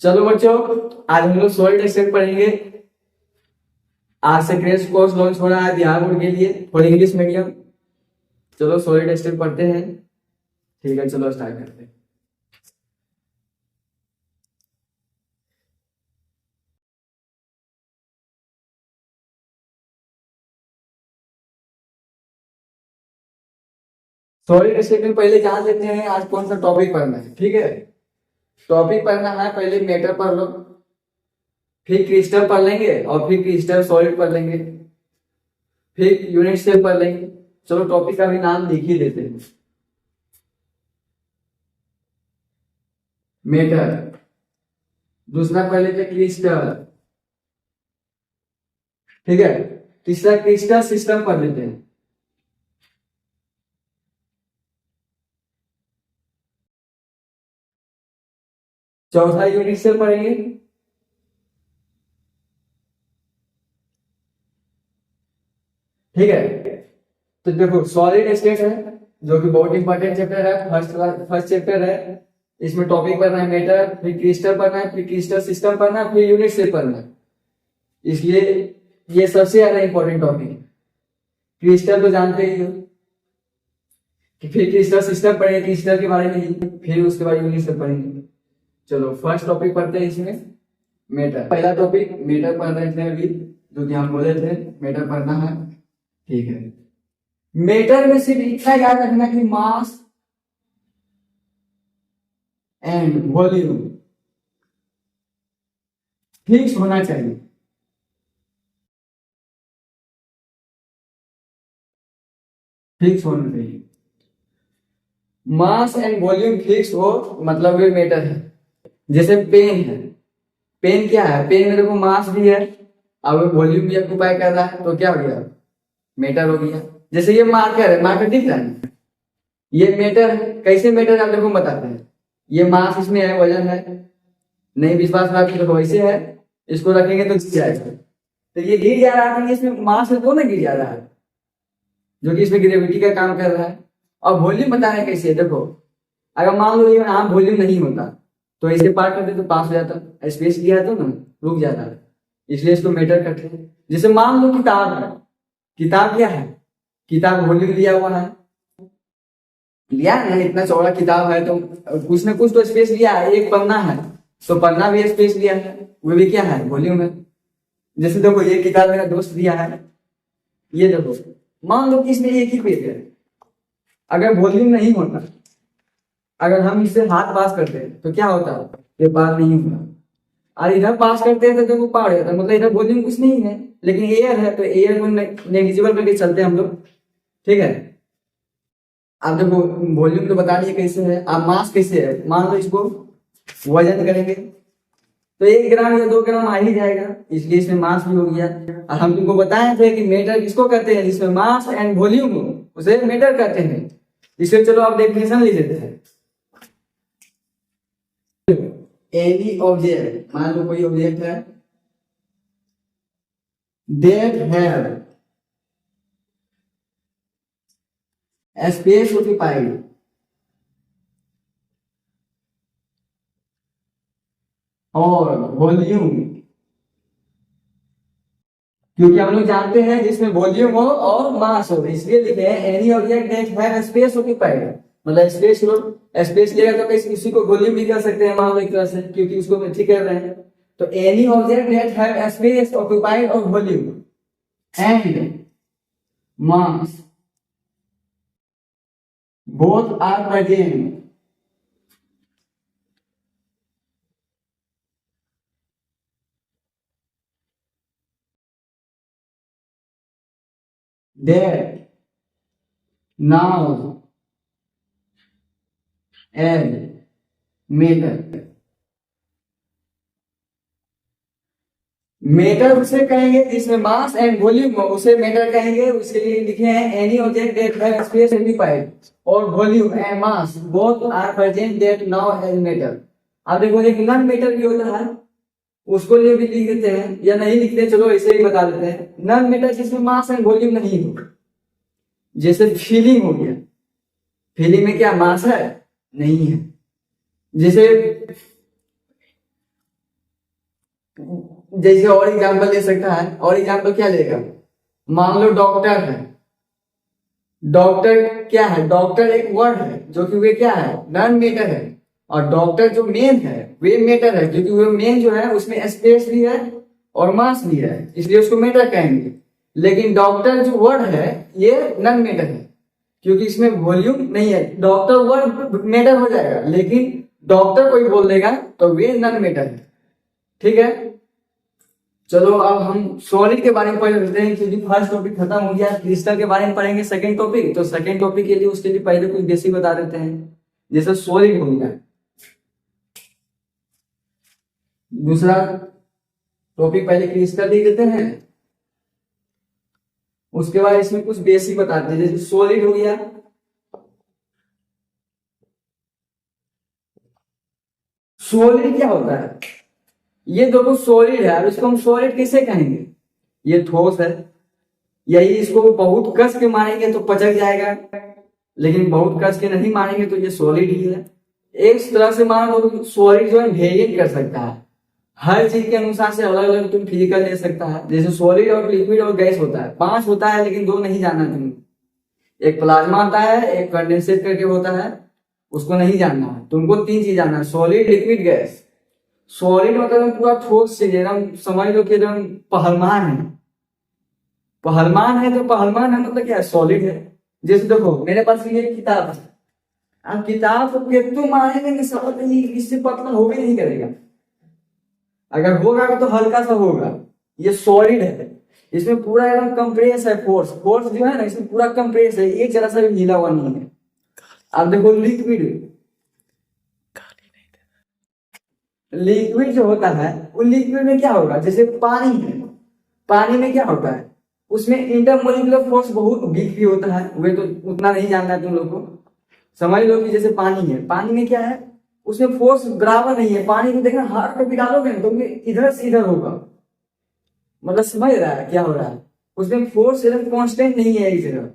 चलो बच्चों, आज हम लोग सॉलिड स्टेट पढ़ेंगे। आज से क्रैश कोर्स लॉन्च हो रहा है बिहार बोर्ड के लिए फॉर इंग्लिश मीडियम। चलो सॉलिड स्टेट पढ़ते हैं। ठीक है, चलो स्टार्ट करते हैं। सॉलिड स्टेट में पहले जान लेते हैं आज कौन सा टॉपिक पढ़ना है। ठीक है, टॉपिक पढ़ना है, पहले मैटर पढ़ लो, फिर क्रिस्टल पढ़ लेंगे और फिर क्रिस्टल सॉलिड पढ़ लेंगे, फिर यूनिट सेल पढ़ लेंगे। चलो टॉपिक का भी नाम लिख ही देते हैं, मैटर। दूसरा पढ़ लेते क्रिस्टल। ठीक है, तीसरा क्रिस्टल सिस्टम पढ़ लेते हैं। चौथा यूनिट सेल पढ़ेंगे। ठीक है, तो देखो सॉलिड स्टेट है जो कि बहुत इंपॉर्टेंट चैप्टर है, फर्स्ट चैप्टर है। इसमें टॉपिक पढ़ना है मैटर, फिर क्रिस्टल पढ़ना है, फिर क्रिस्टल सिस्टम पढ़ना है, फिर यूनिट सेल पढ़ना है। इसलिए ये सबसे ज्यादा इंपॉर्टेंट टॉपिक है। क्रिस्टल तो जानते ही हो, कि फिर क्रिस्टल सिस्टम पढ़ेंगे क्रिस्टल के बारे में, फिर उसके बाद यूनिट सेल पढ़ेंगे। चलो फर्स्ट टॉपिक पढ़ते हैं इसमें मैटर। पहला टॉपिक मैटर पढ़ रहे थे अभी, जो कि हम बोले थे मैटर पढ़ना है। ठीक है, मैटर में सिर्फ इतना याद रखना कि मास एंड वॉल्यूम फिक्स होना चाहिए। फिक्स होना चाहिए, मास एंड वॉल्यूम फिक्स हो मतलब वे मैटर है। जैसे पेन है, पेन क्या है, पेन में देखो मास भी है और वॉल्यूम भी ऑक्यूपाई कर रहा है, तो क्या हो गया, मैटर हो गया। जैसे ये मार्कर है, मार्कर दिख रहा है, ये मैटर है। कैसे मैटर आप देखो बताते हैं। ये मास इसमें है, वजन है, नहीं विश्वास बात देखो वैसे है, इसको रखेंगे तो गिर जाएगा। तो ये गिर जा रहा है, इसमें मास है तो ना गिर जा रहा है, जो कि इसमें ग्रेविटी का काम कर रहा है। और वॉल्यूम बता रहे हैं कैसे, देखो अगर मान लो ये यहाँ वॉल्यूम नहीं होता तो इसे पार करते तो पास हो जाता, स्पेस लिया तो ना रुक जाता है, इसलिए इसको मैटर करते हैं। जैसे मान लो किताब है, किताब क्या है, किताब वॉल्यूम लिया हुआ है, लिया है, इतना चौड़ा किताब है तो कुछ ना कुछ तो स्पेस लिया है। एक पन्ना है तो पन्ना भी स्पेस लिया है, वो भी क्या है, वॉल्यूम है। जैसे देखो ये किताब मेरा दोस्त दिया है, ये देखो मान लो कि इसमें एक ही पेज है, अगर वॉल्यूम नहीं होता, अगर हम इससे हाथ पास करते हैं तो क्या होता है, ये पार नहीं होता। और इधर पास करते हैं तो वो पार होता है, मतलब इधर वॉल्यूम कुछ नहीं है लेकिन एयर है, तो एयर को नेग्लिजिबल करके चलते हैं हम लोग। ठीक है, आप देखो वॉल्यूम तो बता दिए कैसे है। आप मास कैसे है, मान लो इसको वजन करेंगे तो 1 ग्राम या 2 ग्राम आ ही जाएगा, इसलिए इसमें मास भी हो गया। और हम तुमको बताए थे कि मैटर किसको कहते हैं, जिसमें मास एंड वॉल्यूम हो उसे मैटर कहते हैं। इसलिए चलो आप डेफिनेशन लिख देते हैं। एनी ऑब्जेक्ट, मान लो कोई ऑब्जेक्ट है, दैट हैव स्पेस ऑक्यूपाइड और वॉल्यूम, क्योंकि हम लोग जानते हैं जिसमें वॉल्यूम हो और मास हो, इसलिए लिखे हैं any object that have space occupied. मतलब स्पेस लो, स्पेस लेगा तो कैसे उसी को वॉल्यूम भी कर सकते हैं मान लो एक तरह से, क्योंकि उसको ठीक कर रहे हैं। तो any object that have space occupied और volume and mass both are present that now as matter। Matter उसे कहेंगे जिसमें मास एंड वॉल्यूम हो, उसे मेटर कहेंगे। उसके लिए लिखे हैं any object that have space occupied और volume and mass both are present that now as matter. अब देखो एक नॉन मेटर भी होता है, उसको लिए भी लिख देते हैं या नहीं लिखते, चलो ऐसे ही बता देते हैं। नॉन मेटर जिसमें मास एंड वॉल्यूम नहीं हो, जैसे फीलिंग हो गया, फीलिंग में क्या मास है, नहीं है। जैसे जैसे और एग्जांपल ले सकता है, और एग्जांपल क्या लेगा, मान लो डॉक्टर है। डॉक्टर क्या है, डॉक्टर एक वर्ड है जो कि वे क्या है, नॉन मेटर है। और डॉक्टर जो मेन है वे मेटर है, क्योंकि वो मेन जो है उसमें स्पेस भी है और मास भी है, इसलिए उसको मेटर कहेंगे। लेकिन डॉक्टर जो वर्ड है ये नॉन मेटर है, क्योंकि इसमें वॉल्यूम नहीं है। डॉक्टर वर्ड मेटर हो जाएगा, लेकिन डॉक्टर कोई बोल देगा तो वे नॉन मेटर है। ठीक है, चलो अब हम सॉलिड के बारे में पढ़ लेते हैं, क्योंकि फर्स्ट टॉपिक खत्म हो गया। क्रिस्टल के बारे में पढ़ेंगे सेकंड टॉपिक। तो सेकंड टॉपिक के लिए उसके लिए पहले कुछ बेसिक बता देते हैं, जैसे सॉलिड हो गया। दूसरा टॉपिक पहले क्रिस्टल देख देते हैं, उसके बाद इसमें कुछ बेसिक बताते हैं, जैसे सॉलिड हो गया। सॉलिड क्या होता है, ये देखो सॉलिड है, और इसको हम सॉलिड कैसे कहेंगे, ये ठोस है। यही इसको बहुत कस के मारेंगे तो पचक जाएगा, लेकिन बहुत कस के नहीं मारेंगे तो ये सॉलिड ही है। एक तरह से मान लो सॉलिड जो है वेरिएट कर सकता है, हर चीज के अनुसार से अलग अलग तुम फिजिकल ले सकता है। जैसे सॉलिड और लिक्विड और गैस होता है, 5 होता है, लेकिन 2 नहीं जानना तुम। एक प्लाज्मा होता है, एक कंडेंसेट करके होता है, उसको नहीं जानना है तुमको। 3 चीज जानना है, सॉलिड लिक्विड गैस। सॉलिड मतलब पूरा ठोस चीज, एकदम समझ लो कि एकदम पहलवान है। पहलवान है तो पहलवान है मतलब क्या है, सॉलिड है। जैसे देखो मेरे पास ये किताब है, अब किताब को कितने मारेंगे समझ नहीं, इससे पतला हो भी नहीं करेगा। अगर होगा तो हल्का सा होगा। ये सॉलिड है, इसमें पूरा एकदम कंप्रेस है, फोर्स जो है ना इसमें पूरा कंप्रेस है, एक जरा सा भी ढीला हुआ नहीं है। अब देखो लिक्विड जो होता है, वो लिक्विड में क्या होगा, जैसे पानी है, पानी में क्या होता है, उसमें इंटरमोलिकुलर फोर्स बहुत वीक भी होता है। वे तो उतना नहीं जानना है तुम लोग को। समझ लो कि जैसे पानी है, पानी में क्या है, उसमें फोर्स बराबर नहीं है। पानी को देखना हाथ पे भी डालोगे ना तो इधर से इधर होगा, मतलब समझ रहा है क्या हो रहा है, उसमें फोर्स एकदम कांस्टेंट नहीं है एक जगह।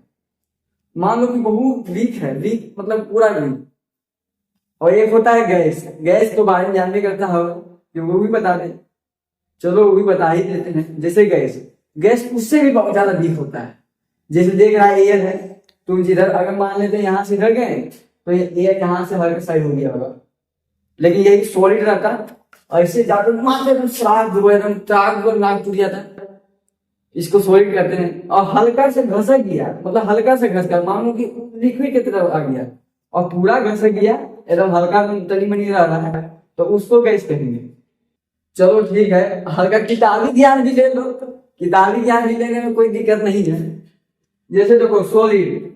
मान लो कि बहुत वीक है, वीक मतलब पूरा वीक। और एक होता है गैस, गैस तो बारे में जानने करता हो, जो वो भी बता दे। चलो वो भी बता ही देते हैं। जैसे गैस, गैस उससे भी बहुत ज्यादा वीक होता है। जैसे देख रहा है एयर है, तुम जिधर अगर मान लेते हैं यहाँ से इधर गए तो एयर यहाँ से हल्का साइड हो गया होगा, लेकिन यही सॉलिड रहता, ऐसे जाकर मारते एकदम श्राग एकदम ट्राग नाक टूट जाता है, इसको सॉलिड कहते हैं। और हल्का से घसक गया, मतलब हल्का से घस गया, मानो कि लिक्विड की तरफ आ गया और पूरा घसक गया, एकदम हल्का तनी मनी रह रहा है, तो उसको गैस कहेंगे। चलो ठीक है, हल्का किताबी ज्ञान भी ले लो, किताबी ज्ञान भी लेने में कोई दिक्कत नहीं है। जैसे देखो सॉलिड,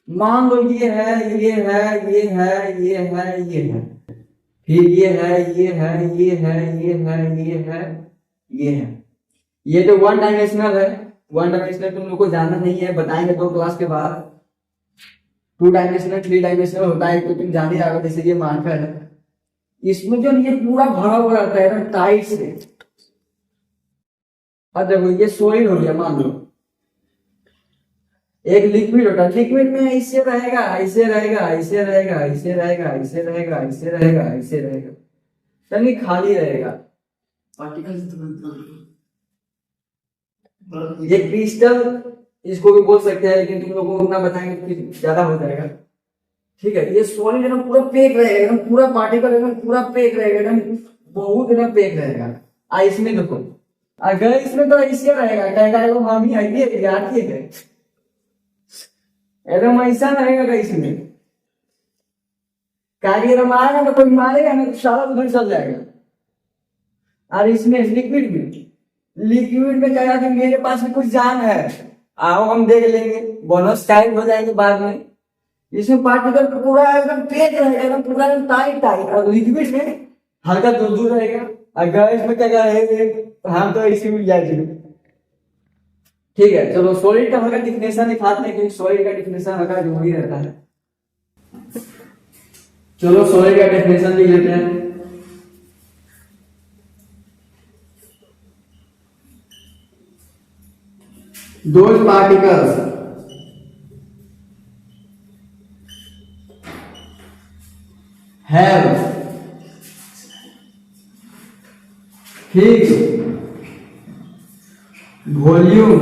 मान लो ये है, ये है, ये है, ये है, ये है, फिर ये है, ये है, ये है, ये है, ये है, ये है। ये तो 1 डायमेंशनल है। 1 डायमेंशनल तुम लोग को जानना नहीं है, बताएंगे 2 क्लास के बाद। 2 डायमेंशनल 3 डायमेंशनल होता है, तो तुम जान ही जाओगे। जैसे ये मार्कर है, इसमें जो ये पूरा भरा हुआ रहता है एकदम टाइट से। अब देखो ये सॉलिड हो गया, मान लो एक लिक्विड होता है, लिक्विड में ऐसे रहेगा, ऐसे रहेगा, ऐसे रहेगा, ऐसे रहेगा, ऐसे रहेगा, ऐसे रहेगा, ऐसे रहेगा, तनी खाली रहेगा। ये क्रिस्टल इसको भी बोल सकते हैं, लेकिन तुम लोगों को उतना बताएंगे तो ज्यादा हो जाएगा। ठीक है, ये सॉलिड एकदम पूरा पैक रहेगा, एकदम पूरा पार्टिकल एकदम पूरा पैक रहेगा, एकदम बहुत एकदम पैक रहेगा। इसमें देखो अगर इसमें तो ऐसे रहेगा, कहेगा हम ही आइए यार, ठीक है, एकदम ऐसा रहेगा इसमें। कार्य मारेगा तो कोई मारेगा ना, तो सारा उधर चल जाएगा। और इसमें लिक्विड में कहा कि मेरे पास भी कुछ जान है, आओ हम देख लेंगे, बोनस टाइट हो जाएंगे बाद में। इसमें पार्टिकल पूरा एकदम पैक रहेगा, एकदम पूरा एकदम टाइट टाइट, और लिक्विड में हल्का दूर दूर रहेगा। और गैस में क्या रहेगा, हम तो इसी में जाएंगे। ठीक है, चलो सॉलिड का हल्का डिफिनेशन दिखाते हैं, क्योंकि सॉलिड का डिफिनेशन हल्का जरूरी रहता है। चलो सॉलिड का डिफिनेशन लिख लेते हैं। Those particles have fixed volume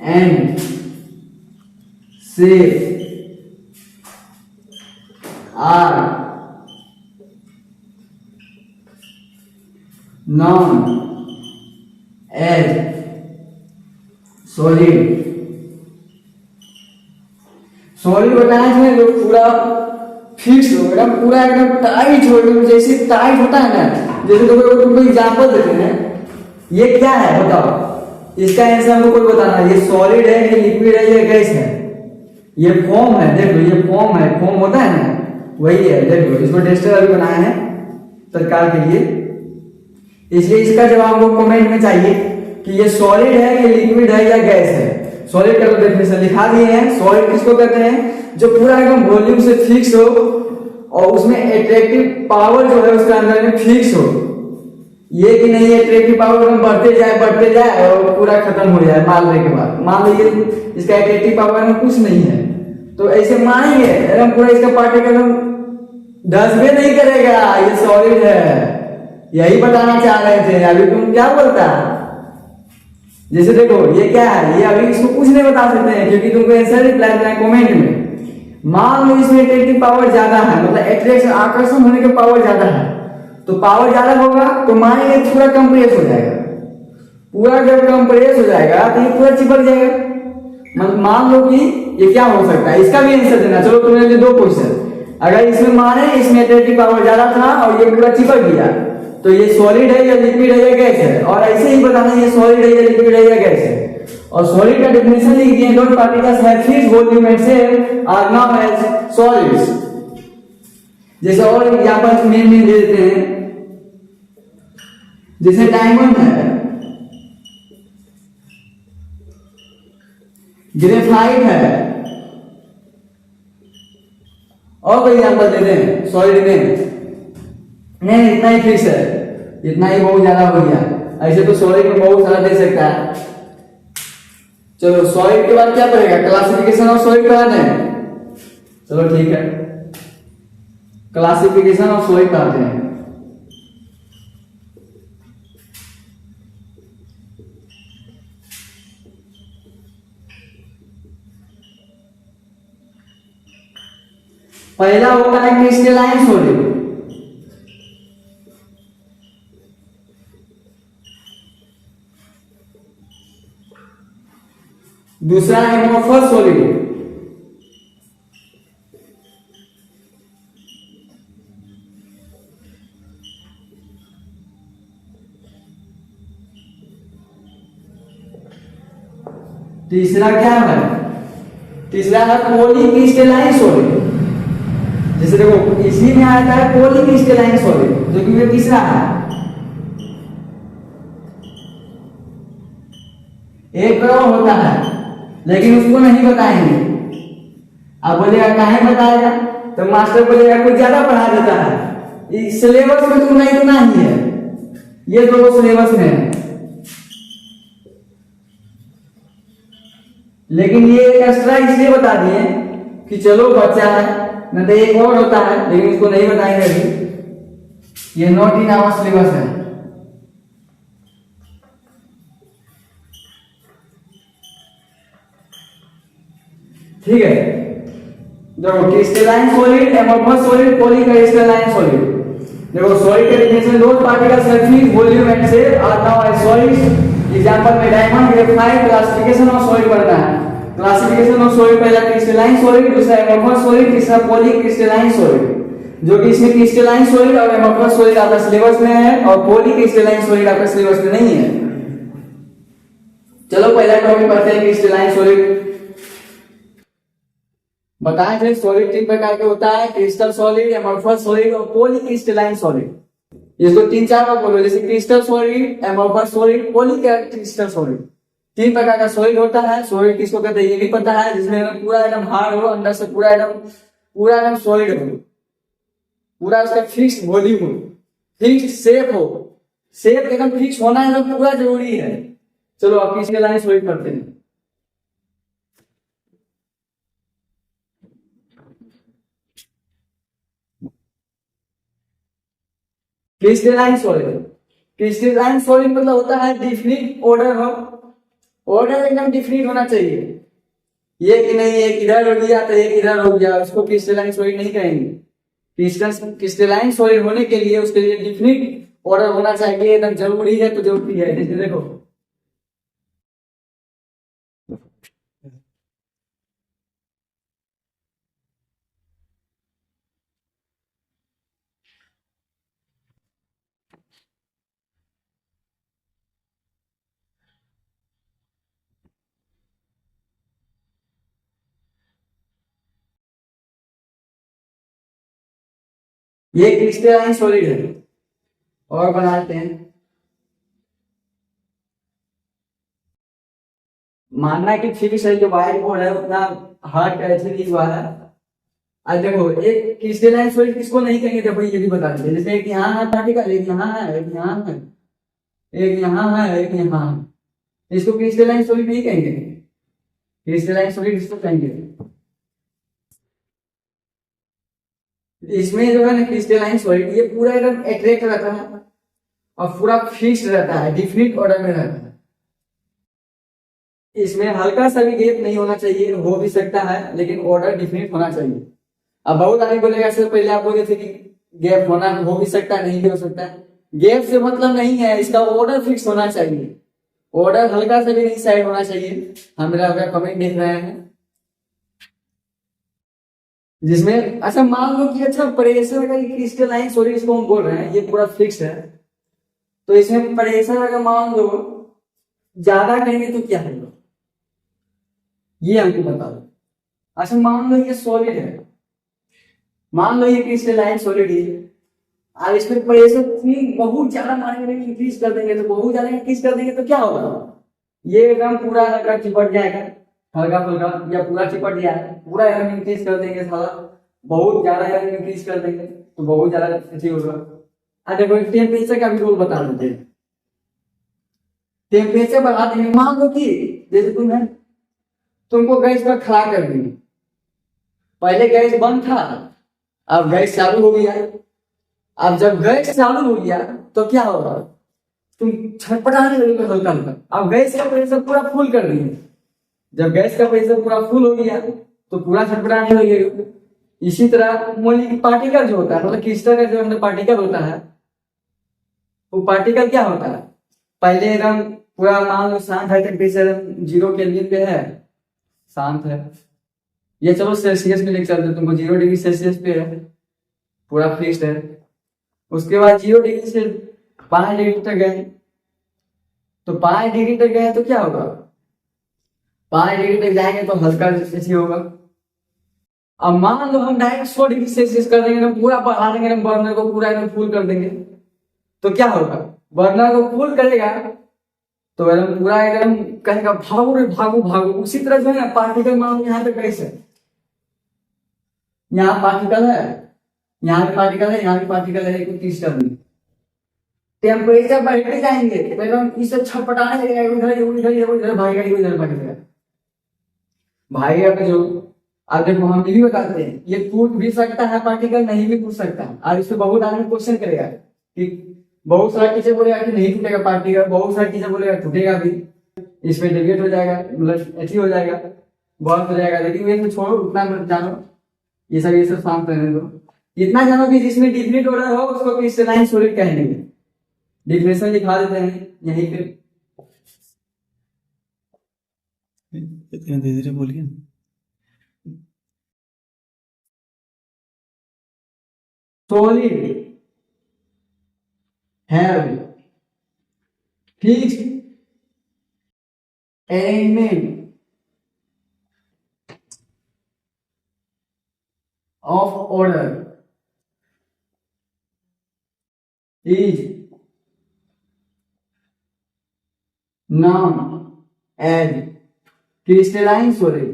and shape are known as solid. Solid बताया इसमें जो पूरा फिक्स हो, एकदम पूरा एकदम टाइट हो, एकदम जैसे टाइट होता है ना, जैसे तुमको एग्जांपल देते हैं, ये क्या है बताओ, इसका आंसर हमको कोई बताना है। ये सॉलिड है, ये लिक्विड है, ये गैस है, ये फॉर्म है, देख लो ये फॉर्म है, फॉर्म होता है ना वही है, देख लो इसको टेस्टर अभी बनाया है तत्काल के लिए, इसलिए इसका जवाब हमको कमेंट में चाहिए कि ये सॉलिड है, ये लिक्विड है या गैस है। सॉलिड का तो डेफिनेशन लिखा दिए हैं। सॉलिड किसको कहते हैं, जो पूरा एकदम वॉल्यूम से फिक्स हो और उसमें एट्रैक्टिव पावर जो है उसके अंदर में फिक्स हो, ये कि नहीं एट्रैक्टिव पावर एकदम बढ़ते जाए और पूरा खत्म हो जाए मारने के बाद। मान लीजिए इसका एट्रैक्टिव पावर में कुछ नहीं है, तो ऐसे मारेंगे एकदम पूरा इसका पार्टिकल एकदम डसबे नहीं करेगा, ये सॉलिड है। यही बताना चाह रहे थे, अभी तुम क्या बोलता। जैसे देखो ये क्या है, ये अभी इसको कुछ नहीं बता सकते हैं क्योंकि तुमको आंसर रिप्लाई देना है कमेंट में। मान लो इसमें एट्रैक्टिव पावर ज्यादा है, मतलब एट्रैक्शन आकर्षण होने की पावर ज्यादा है, तो पावर ज्यादा होगा तो मानेंगे पूरा कंप्रेस हो जाएगा। पूरा जब कंप्रेस हो जाएगा तो ये पूरा चिपक जाएगा। मतलब मान लो कि ये क्या हो सकता है, इसका भी आंसर देना। चलो तुमने लिए दो क्वेश्चन, अगर इसमें माने इसमें एट्रैक्टिव पावर ज्यादा था और ये पूरा चिपक गया, तो ये सॉलिड है या लिक्विड है या गैस है, और ऐसे ही बताना ये सॉलिड है या लिक्विड है या गैस है। और सॉलिड का डेफिनेशन लिख दिए, दोनों particles have fixed volume and shape are known as solids. जैसे और एग्जांपल मेन दे देते हैं, जैसे डायमंड है, ग्रेफाइट है, और कोई एग्जांपल दे दें सॉलिड में। नहीं इतना ही फिक्स है, इतना ही बहुत ज्यादा हो गया। ऐसे तो सॉलिड में बहुत सारा दे सकता है। चलो सॉलिड के बाद क्या पड़ेगा, क्लासिफिकेशन ऑफ सॉलिड पढ़ाना है। चलो ठीक है, क्लासिफिकेशन ऑफ सॉलिड पढ़ाते हैं। पहला होता है क्रिस्टलाइन सॉलिड, दूसरा एमोर्फस सॉलिड, तीसरा क्या है, तीसरा है पॉलीक्रिस्टलाइन सॉलिड। जैसे देखो इसी में आता है पॉलीक्रिस्टलाइन सॉलिड, जो कि ये तीसरा है। एक और होता है लेकिन उसको नहीं बताएंगे। आप बोलेगा काहे बताएगा, तो मास्टर बोलेगा कुछ ज्यादा पढ़ा देता है, इस सिलेबस में तुमने इतना ही है, ये दो सिलेबस में है। लेकिन ये एक्स्ट्रा इसलिए बता दिए कि चलो बच्चा है, न तो एक और होता है लेकिन उसको नहीं बताएंगे अभी, ये नॉट इन आवर सिलेबस है। ठीक है, देखो crystalline solid, amorphous solid, polycrystalline solid. देखो सॉलिड के definition, those particles have fixed volume and shape are known as solids. Example में diamond, graphite. Classification of solid पढ़ना है। क्लासिफिकेशन ऑफ सॉलिड, पहला क्रिस्टलाइन सॉलिड, दूसरा एमोर्फस सॉलिड, तीसरा polycrystalline solid. जो कि इसमें क्रिस्टलाइन सॉलिड और एमोर्फस सॉलिड आपका सिलेबस में है और पॉलीक्रिस्टलाइन सॉलिड आपका सिलेबस में नहीं है। चलो पहला टॉपिक पढ़ते हैं क्रिस्टलाइन सॉलिड। बताएं थे सॉलिड तीन प्रकार के होता है, क्रिस्टल सॉलिड, एमोर्फस सॉलिड और पॉलीक्रिस्टलाइन सॉलिड। इसको तीन चार बार बोलो, जैसे crystal solid, amorphous solid, polycrystal solid. तीन प्रकार का सॉलिड होता है। सॉलिड किसको कहते हैं ये भी पता है, जिसमें पूरा एकदम हार्ड हो, अंदर से पूरा एकदम सॉलिड हो, पूरा उसका फिक्स वॉल्यूम हो, फिक्स शेप हो। शेप एकदम फिक्स होना एकदम पूरा जरूरी है। चलो अब क्रिस्टलाइन सॉलिड करते हैं। क्रिस्टलाइन सॉलिड क्रिस्टलाइन सॉलिड मतलब होता है डिफिनिट ऑर्डर हो, ऑर्डर एकदम डिफिनिट होना चाहिए। ये कि नहीं एक इधर हो गया तो एक इधर हो गया, उसको क्रिस्टलाइन सॉलिड नहीं कहेंगे। क्रिस्टलाइन सॉलिड होने के लिए उसके लिए डिफिनिट ऑर्डर होना चाहिए, एकदम जरूरी है तो जरूरी है। जैसे देखो ये क्रिस्टलाइन सॉलिड है। और बनाते हैं, मानना कि फिक्स है, जो व्हाइट बोर्ड है उतना हार्ड कैसे नहीं हुआ है। आज देखो एक क्रिस्टलाइन सॉलिड किसको नहीं कहेंगे, देखो ये भी बता देते, जैसे एक यहाँ है पार्टिकल, एक यहाँ है, एक यहाँ है, एक यहाँ है, एक यहाँ है, इसको क्रिस्टलाइन सॉलिड नहीं कहेंगे। क्रिस्टलाइन सॉलिड इसको कहेंगे। इसमें जो है ना क्रिस्टलाइन सॉलिड ये पूरा एकदम एट्रैक्ट रहता है और पूरा फिक्स्ड रहता है, डिफिनिट ऑर्डर में रहता है। इसमें हल्का सा भी गैप नहीं होना चाहिए, हो भी सकता है लेकिन ऑर्डर डिफिनिट होना चाहिए। अब बहुत आदमी बोलेगा सर पहले आप बोले थे कि गैप होना हो भी सकता है, नहीं भी हो सकता है। गैप से मतलब नहीं है, इसका ऑर्डर फिक्स होना चाहिए, ऑर्डर हल्का सा भी नहीं साइड होना चाहिए। हम मेरा अगर कमेंट देख रहे हैं जिसमें अच्छा मान लो कि अच्छा प्रेशर का क्रिस्टलाइन सॉलिड इसको हम बोल रहे हैं, ये पूरा फिक्स है, तो इसमें प्रेशर अगर मान लो ज्यादा करेंगे तो क्या होगा ये हमको बता दो। अच्छा मान लो ये सॉलिड है, मान लो ये क्रिस्टलाइन सॉलिड है, अब इसमें प्रेशर बहुत ज्यादा मानेंगे, इंक्रीज कर देंगे तो बहुत ज्यादा इंक्रीज कर देंगे तो क्या होगा, ये एकदम पूरा हल्का चिपट जाएगा, हल्का फुल्का या पूरा चिपट जाएगा, पूरा एकदम इंक्रीज कर देंगे, सारा बहुत ज्यादा एकदम इंक्रीज कर देंगे तो बहुत ज्यादा अच्छी होगा। अच्छा कोई टेम्परेचर का भी रोल बता देते हैं, टेम्परेचर बढ़ा देंगे। मान लो कि जैसे तुमको गैस पर खड़ा कर देंगे, पहले गैस बंद था, अब गैस चालू हो गया। अब जब गैस चालू हो गया तो क्या होगा, तुम छटपटाने लगोगे हल्का हल्का। अब गैस का प्रेशर पूरा फुल कर दिए, जब गैस का प्रेशर पूरा फुल हो गया तो पूरा छटपटाने लगेगा। इसी तरह मोलिक पार्टिकल जो होता है, मतलब क्रिस्टल का जो अंदर पार्टिकल होता है, वो पार्टिकल क्या होता है, पहले एकदम पूरा मान लो शांत है, टेम्परेचर 0 केल्विन पे है, शांत है, ये चलो सेल्सियस में लेकर चलते, तुमको 0 डिग्री सेल्सियस पे है, पूरा फिक्स्ड है। उसके बाद 0 डिग्री से 5 डिग्री तक गए, तो 5 डिग्री तक गए तो क्या होगा, 5 डिग्री तक जाएंगे तो हल्का ऐसी होगा। अब मान लो हम डायरेक्ट 100 डिग्री सेल्सियस कर देंगे, तो पूरा बढ़ा देंगे, बर्नर को पूरा एकदम फुल कर देंगे तो क्या होगा, बर्नर को फुल करेगा तो एकदम पूरा एकदम कहेगा भागो रे भागो भागो। उसी तरह जो है ना पार्टिकल, मान लो यहाँ पे कैसे, यहाँ पार्टिकल है, यहाँ भी पार्टिकल है, यहाँ भी पार्टिकल है, क्रिस्टल में टेम्परेचर बढ़ते जाएंगे तो एकदम इसे छटपटाने लगेगा, इधर उधर इधर भागेगा, इधर भागेगा भागेगा तो जो। अब देखो हम ये भी बताते हैं, ये टूट भी सकता है पार्टिकल, नहीं भी टूट सकता है। और इससे बहुत आदमी क्वेश्चन करेगा कि बहुत सारी चीजें बोलेगा कि नहीं टूटेगा पार्टिकल, बहुत सारी चीजें बोलेगा टूटेगा भी, इसमें डिविएट हो जाएगा, मतलब ऐसी हो जाएगा, बहुत हो जाएगा। लेकिन ये छोड़ो, उतना मत जानो, ये सब शांत रहने दो। इतना जानो कि जिसमें डिफिनिट ऑर्डर हो उसको क्रिस्टलाइन सॉलिड कहेंगे। डिफिनेशन लिखा देते हैं यहीं पे, धीरे धीरे बोलिए। Solid have fixed arrangement of order is known as crystalline solid।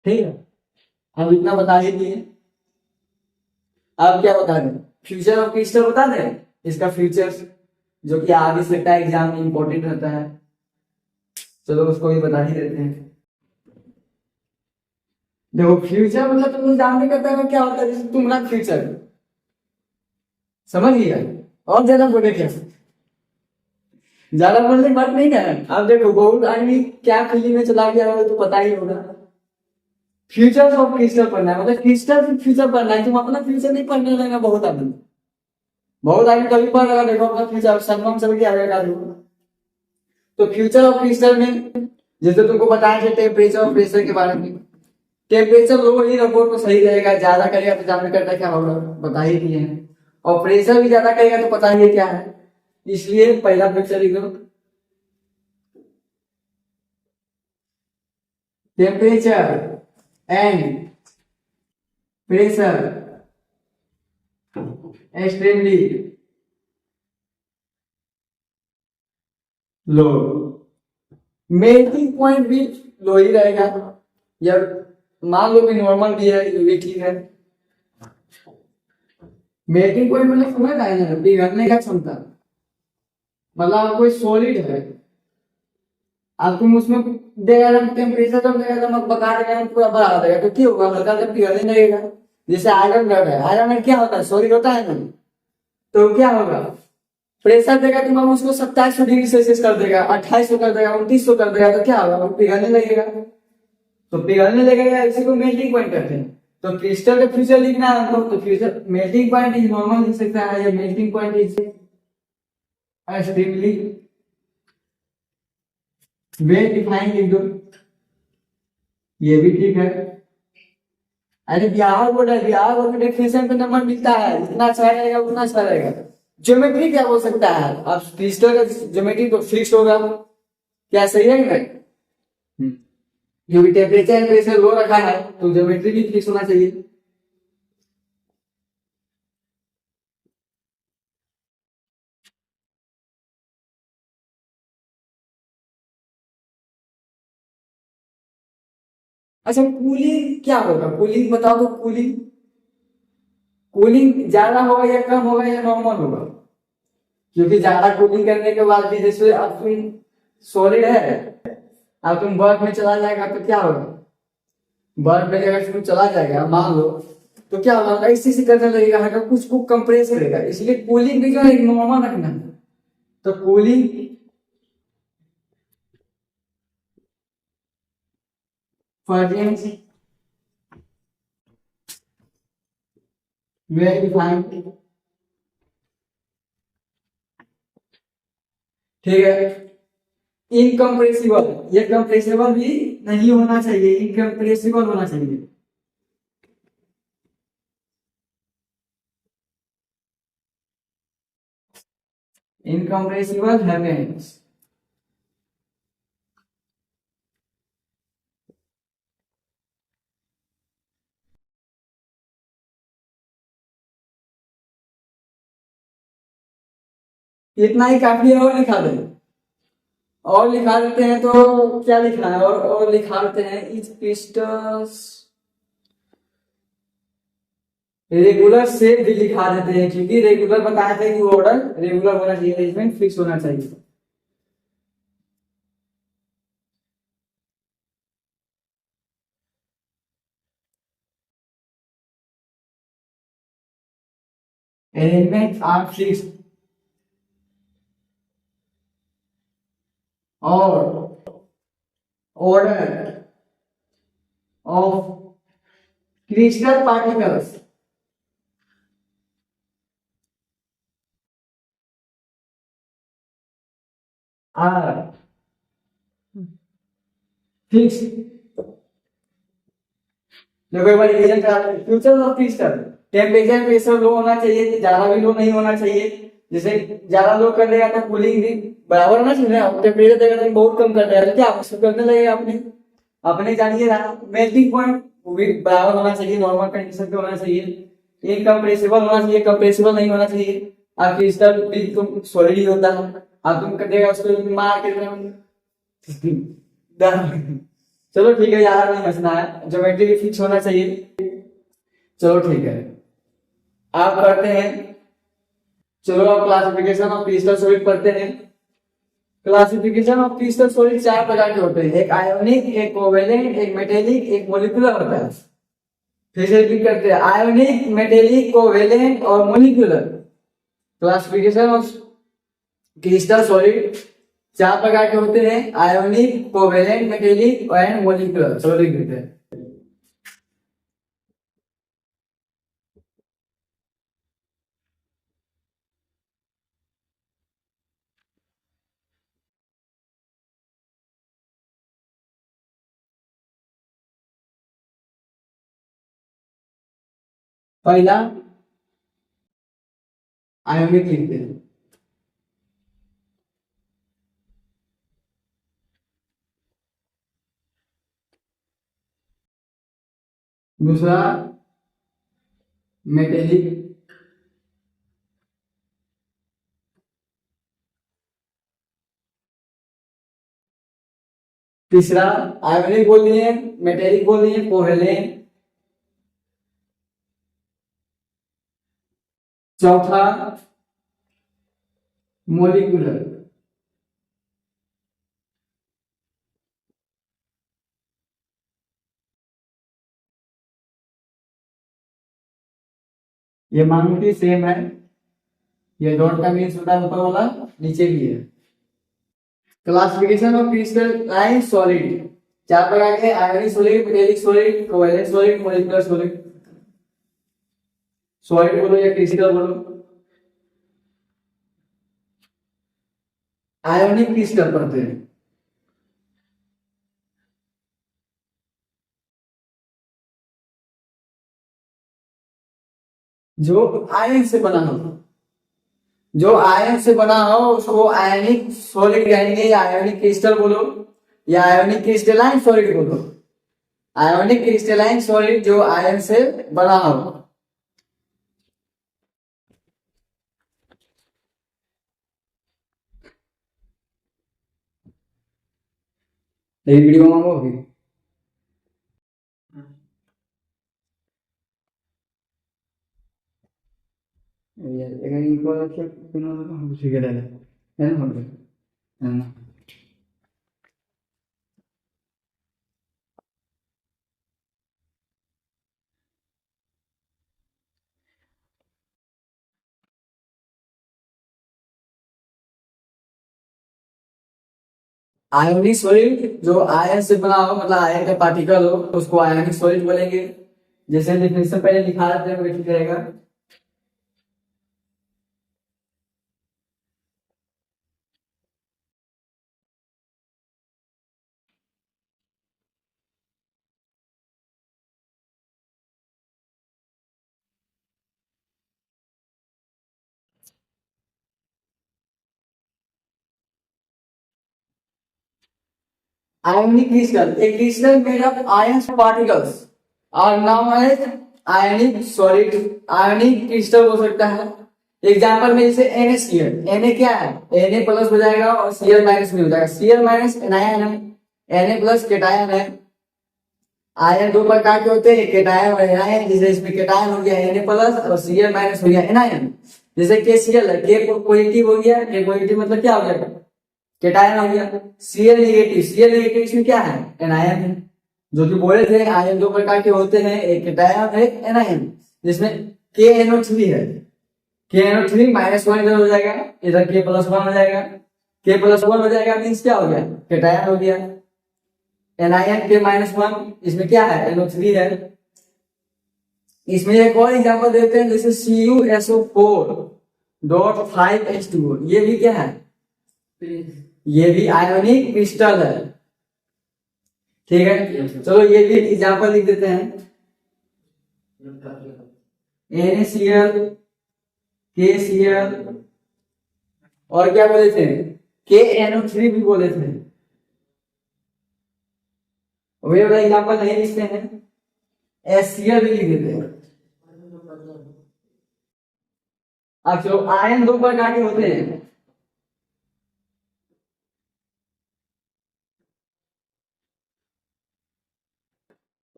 ठीक है, हम इतना बता ही दिए, अब क्या बता दें, फ्यूचर ऑफ क्रिस्टल बता दें, इसका फ्यूचर्स जो कि आगे से लगता है एग्जाम में इंपॉर्टेंट रहता है, चलो उसको भी बता ही देते हैं। देखो फ्यूचर मतलब तुम जानने करता है क्या होता है, जैसे तुम्हारा फ्यूचर समझ गया। और ज्यादा बोले क्या, ज्यादा बोलने की बात नहीं है। अब देखो बहुत आदमी क्या फील्ड में चला गया होगा तो पता ही होगा। फ्यूचर ऑफ क्रिस्टल पढ़ना है, मतलब क्रिस्टल फ्यूचर पढ़ना है, तुम अपना फ्यूचर नहीं पढ़ने लगेगा। बहुत आदमी कभी पढ़ रहा, देखो अपना फ्यूचर सनम चल के आएगा। तो फ्यूचर ऑफ क्रिस्टल में जैसे तुमको बताया थे टेम्परेचर और प्रेशर के बारे में, टेम्परेचर लो ही रखो तो सही रहेगा, ज्यादा करेगा तो जानने करता क्या होगा बता ही दिए हैं। और प्रेशर भी ज्यादा करेगा तो पता ही क्या है, इसलिए पहला फ्यूचर लिखो temperature and pressure extremely low. Melting point भी लो ही रहेगा, या मान लो कि नॉर्मल भी है, ये भी ठीक है। मेल्टिंग पॉइंट मतलब समझ आए ना, पिघलने का क्षमता, मतलब आप कोई सॉलिड है, अब तुम उसमें देगा टेम्परेचर तो देगा तो बका देगा पूरा बढ़ा देगा तो क्या होगा, हल्का सा पिघलने लगेगा। जैसे आयरन रड है, आयरन रड क्या होता है, सॉलिड होता है ना, तो क्या होगा प्रेशर देगा तुम उसको 2700 डिग्री सेल्सियस कर देगा, 2800 कर देगा, 2900 कर देगा, तो क्या होगा वो पिघलने लगेगा। तो पिघलने लगेगा, इसी को मेल्टिंग पॉइंट कहते हैं। तो क्रिस्टल का फ्यूचर लिखना है हमको, तो future melting point is normal लिख सकता है, या melting point is extremely well defined लिख दो, ये भी ठीक है। अरे बिहार बोर्ड है, बिहार बोर्ड में डेफिनेशन पे नंबर मिलता है, जितना अच्छा रहेगा उतना अच्छा रहेगा। ज्योमेट्री क्या हो सकता है, अब क्रिस्टल का ज्योमेट्री तो फिक्स होगा, क्या सही है कि नहीं। क्योंकि टेम्परेचर एंड प्रेशर लो रखा है तो ज्योमेट्री भी फिक्स होना चाहिए। अच्छा कूलिंग क्या होगा, कूलिंग बताओ तो। कूलिंग कूलिंग ज्यादा होगा या कम होगा या नॉर्मल होगा, क्योंकि ज्यादा कूलिंग करने के बाद भी जैसे अब तुम सॉलिड है, अब तुम बर्फ में चला जाएगा तो क्या होगा, बर्फ में अगर तुम चला जाएगा मान लो, तो क्या होगा ऐसे से करने लगेगा, हर कुछ को कंप्रेस करेगा। इसलिए कूलिंग भी जो है नॉर्मल रखना है। तो कूलिंग फॉर वेरी डिफाइंड, ठीक है। इनकम्प्रेसिबल, ये कंप्रेसिबल भी नहीं होना चाहिए, इनकम्प्रेसिबल होना चाहिए। इनकम्प्रेसिबल हैवेंस, इतना ही काफी है। और लिखा दें, और लिखा देते हैं तो क्या लिखना है, और लिखा देते हैं इज क्रिस्टल्स रेगुलर शेप भी लिखा देते हैं, क्योंकि रेगुलर बताया था कि ऑर्डर रेगुलर होना चाहिए, अरेंजमेंट फिक्स होना चाहिए। अरेंजमेंट आर फिक्स और order of crystal particles are fix. देखो एक बार रिवीजन करा, future of crystal temperature pressure low होना चाहिए, ज्यादा भी लो नहीं होना चाहिए। जैसे ज्यादा लो कर देगा तो कूलिंग भी बराबर होना चाहिए ना, टेम्परेचर देगा तो बहुत कम कर देगा तो क्या उसको करने लगेगा अपने अपने जानिए ना। मेल्टिंग पॉइंट वो भी बराबर होना चाहिए, नॉर्मल कंडीशन पे होना चाहिए। इनकम्प्रेसिबल होना चाहिए, कंप्रेसिबल नहीं होना चाहिए। अब क्रिस्टल भी तुम सॉलिड ही होता है, अब तुम कर देगा उसको मार के चलो ठीक है, ज्यादा नहीं हंसना है, ज्योमेट्री भी फिक्स होना चाहिए। चलो ठीक है, आप करते हैं। चलो अब क्लासिफिकेशन ऑफ क्रिस्टल सॉलिड पढ़ते हैं। क्लासिफिकेशन ऑफ क्रिस्टल सॉलिड 4 प्रकार के होते हैं, एक आयोनिक, एक कोवेलेंट, एक मेटेलिक, एक मोलिकुलर होता है। फिर से रिपीट करते हैं, आयोनिक, मेटेलिक, कोवेलेंट और molecular. Classification of crystal solid 4 प्रकार के होते हैं, ionic, covalent, metallic and molecular. चलो लिख देते हैं। पहला आयोनिक लिखते हैं, दूसरा मेटेलिक, तीसरा आयोनिक बोल दिए, मेटेलिक बोल दिए, कोवेलेंट, चौथा मोलिकुलर, ये मांगटी सेम है, ये डॉट का मीन्स होता है ऊपर वाला, नीचे भी है। क्लासिफिकेशन ऑफ क्रिस्टलाइन सॉलिड 4 प्रकार के, ionic solid, metallic solid, covalent solid, molecular solid. Solid बोलो या क्रिस्टल बोलो। आयोनिक क्रिस्टल पढ़ते हैं, जो आयन से बना हो, जो आयन से बना हो उसको आयनिक सॉलिड कहेंगे, या आयोनिक क्रिस्टल बोलो या आयोनिक क्रिस्टलाइन सॉलिड बोलो। आयोनिक क्रिस्टलाइन सॉलिड जो आयन से बना हो। ये वीडियो मांगो अभी। यार अगर इनको रखे बिना हम सीख रहे हैं ना, है ना। आयोनिक सॉलिड जो आयन से बना हो, मतलब आयन का पार्टिकल हो, तो उसको आयोनिक सॉलिड बोलेंगे। जैसे डेफिनेशन पहले लिखा रहते हैं, वही ठीक रहेगा। Ionic crystal, a crystal made of ion particles और now as ionic solid. Ionic crystal हो सकता है। एग्जांपल में जैसे NaCl, Na क्या है, Na प्लस हो जाएगा और Cl माइनस में हो जाएगा। Cl माइनस एनायन है, Na प्लस केटायन है। आयन 2 प्रकार के होते हैं, केटायन और एनायन। जैसे इसमें केटायन हो गया Na प्लस और Cl माइनस हो गया एनायन। जैसे KCl है, K पॉजिटिव हो गया, K पॉजिटिव मतलब क्या हो जाएगा, केटायन हो गया। Cl नेगेटिव, Cl नेगेटिव इसमें क्या है, एनायन है। जो कि बोले थे आयन 2 प्रकार के होते हैं, एक केटायन एक एनायन, जिसमें KNO3 है। KNO3 -1 इधर हो जाएगा, इधर K+1 हो जाएगा। K+1 हो जाएगा मीन्स क्या हो गया, केटायन हो गया। एनायन K-1, इसमें क्या है, NO3 है। इसमें एक और एग्जांपल देते हैं, जैसे CuSO4.5H2O, ये भी क्या है, ये भी आयोनिक क्रिस्टल है। ठीक है, चलो ये भी एग्जांपल लिख देते हैं। NaCl, KCl और क्या बोले थे, KNO3 भी बोले थे। वही वाला एग्जांपल नहीं लिखते हैं, HCl भी लिख देते हैं। अब चलो आयन 2 प्रकार के होते हैं।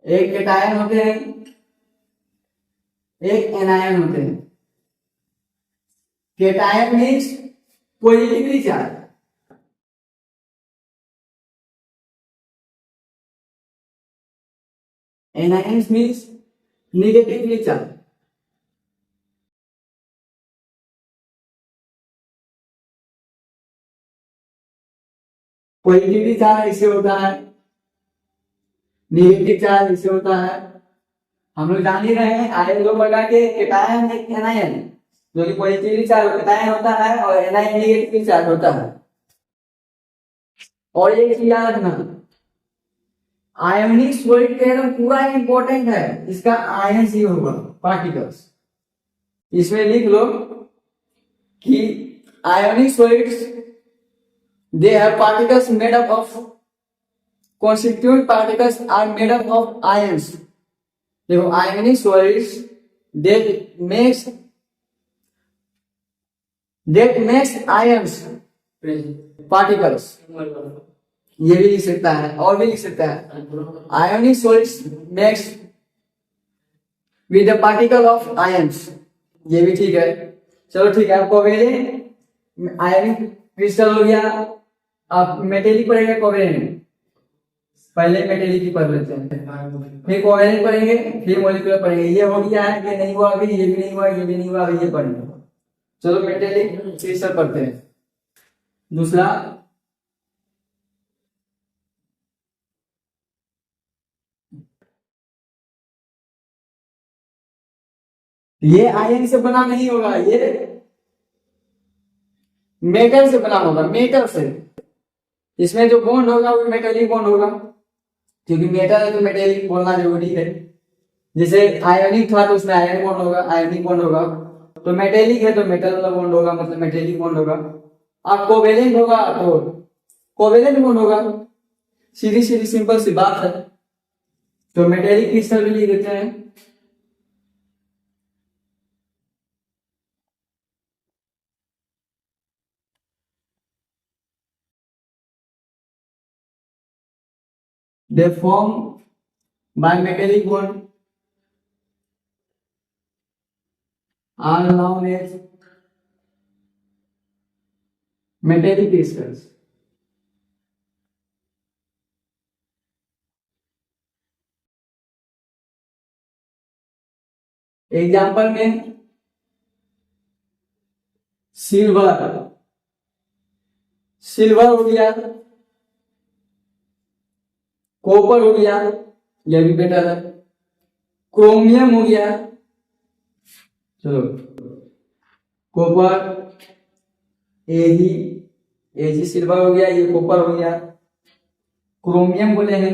एक केटायन होते हैं, एक एनायन होते हैं। Cation means positively charge, anions means negatively charge. Positively charge इससे होता है, नेगेटिव चार्ज इससे होता है। हम लोग जान ही रहे हैं आयन दो प्रकार के, कैटायन एक एनायन, जो कि पॉजिटिवली चार्ज कैटायन होता है और एनायन नेगेटिवली चार्ज होता है। और एक चीज याद रखना, आयोनिक सॉलिड थ्योरम पूरा इंपॉर्टेंट है, इसका आयन ही होगा पार्टिकल्स। इसमें लिख लो कि ionic solids they have particles made up of, constituent particles are made up of ions। देखो ionic solids that makes ions particles, ये भी लिख सकता है और भी लिख सकता है। Ionic solids makes with the particle of ions, ये भी ठीक है। चलो ठीक है, कोवेलेंट आयोनिक क्रिस्टल हो गया। आप मेटेलिक पढ़ेंगे कोवेलेंट, पहले मेटेलिक ही पढ़ लेते हैं, फिर कोवेलेंट पढ़ेंगे, फिर मॉलिक्यूलर पढ़ेंगे। ये हो गया है, ये नहीं हुआ अभी, ये भी नहीं हुआ, ये भी नहीं हुआ अभी, ये पढ़ेंगे। चलो मेटेलिक क्रिस्टल पढ़ते हैं। दूसरा ये आयन से बना नहीं होगा, ये मेटल से बना होगा, मेटल से। इसमें जो बॉन्ड होगा वो मेटेलिक बॉन्ड होगा, क्योंकि मेटल है तो मेटेलिक बोलना जरूरी है। जैसे आयोनिक था तो उसमें आयन बॉन्ड होगा, आयोनिक बॉन्ड होगा, तो मेटेलिक है तो मेटल वाला बॉन्ड होगा, मतलब मेटेलिक बॉन्ड होगा। अब कोवेलेंट होगा तो कोवेलेंट बॉन्ड होगा, सीधी सीधी सिंपल सी बात है। तो मेटेलिक क्रिस्टल भी लिख देते हैं। They form by metallic bond are known as metallic crystals। Example में सिल्वर, सिल्वर हो गया, कॉपर हो गया, यह भी बेटर है, क्रोमियम हो गया। चलो कॉपर एजी सिल्वर हो गया, ये कॉपर हो गया। क्रोमियम बोले हैं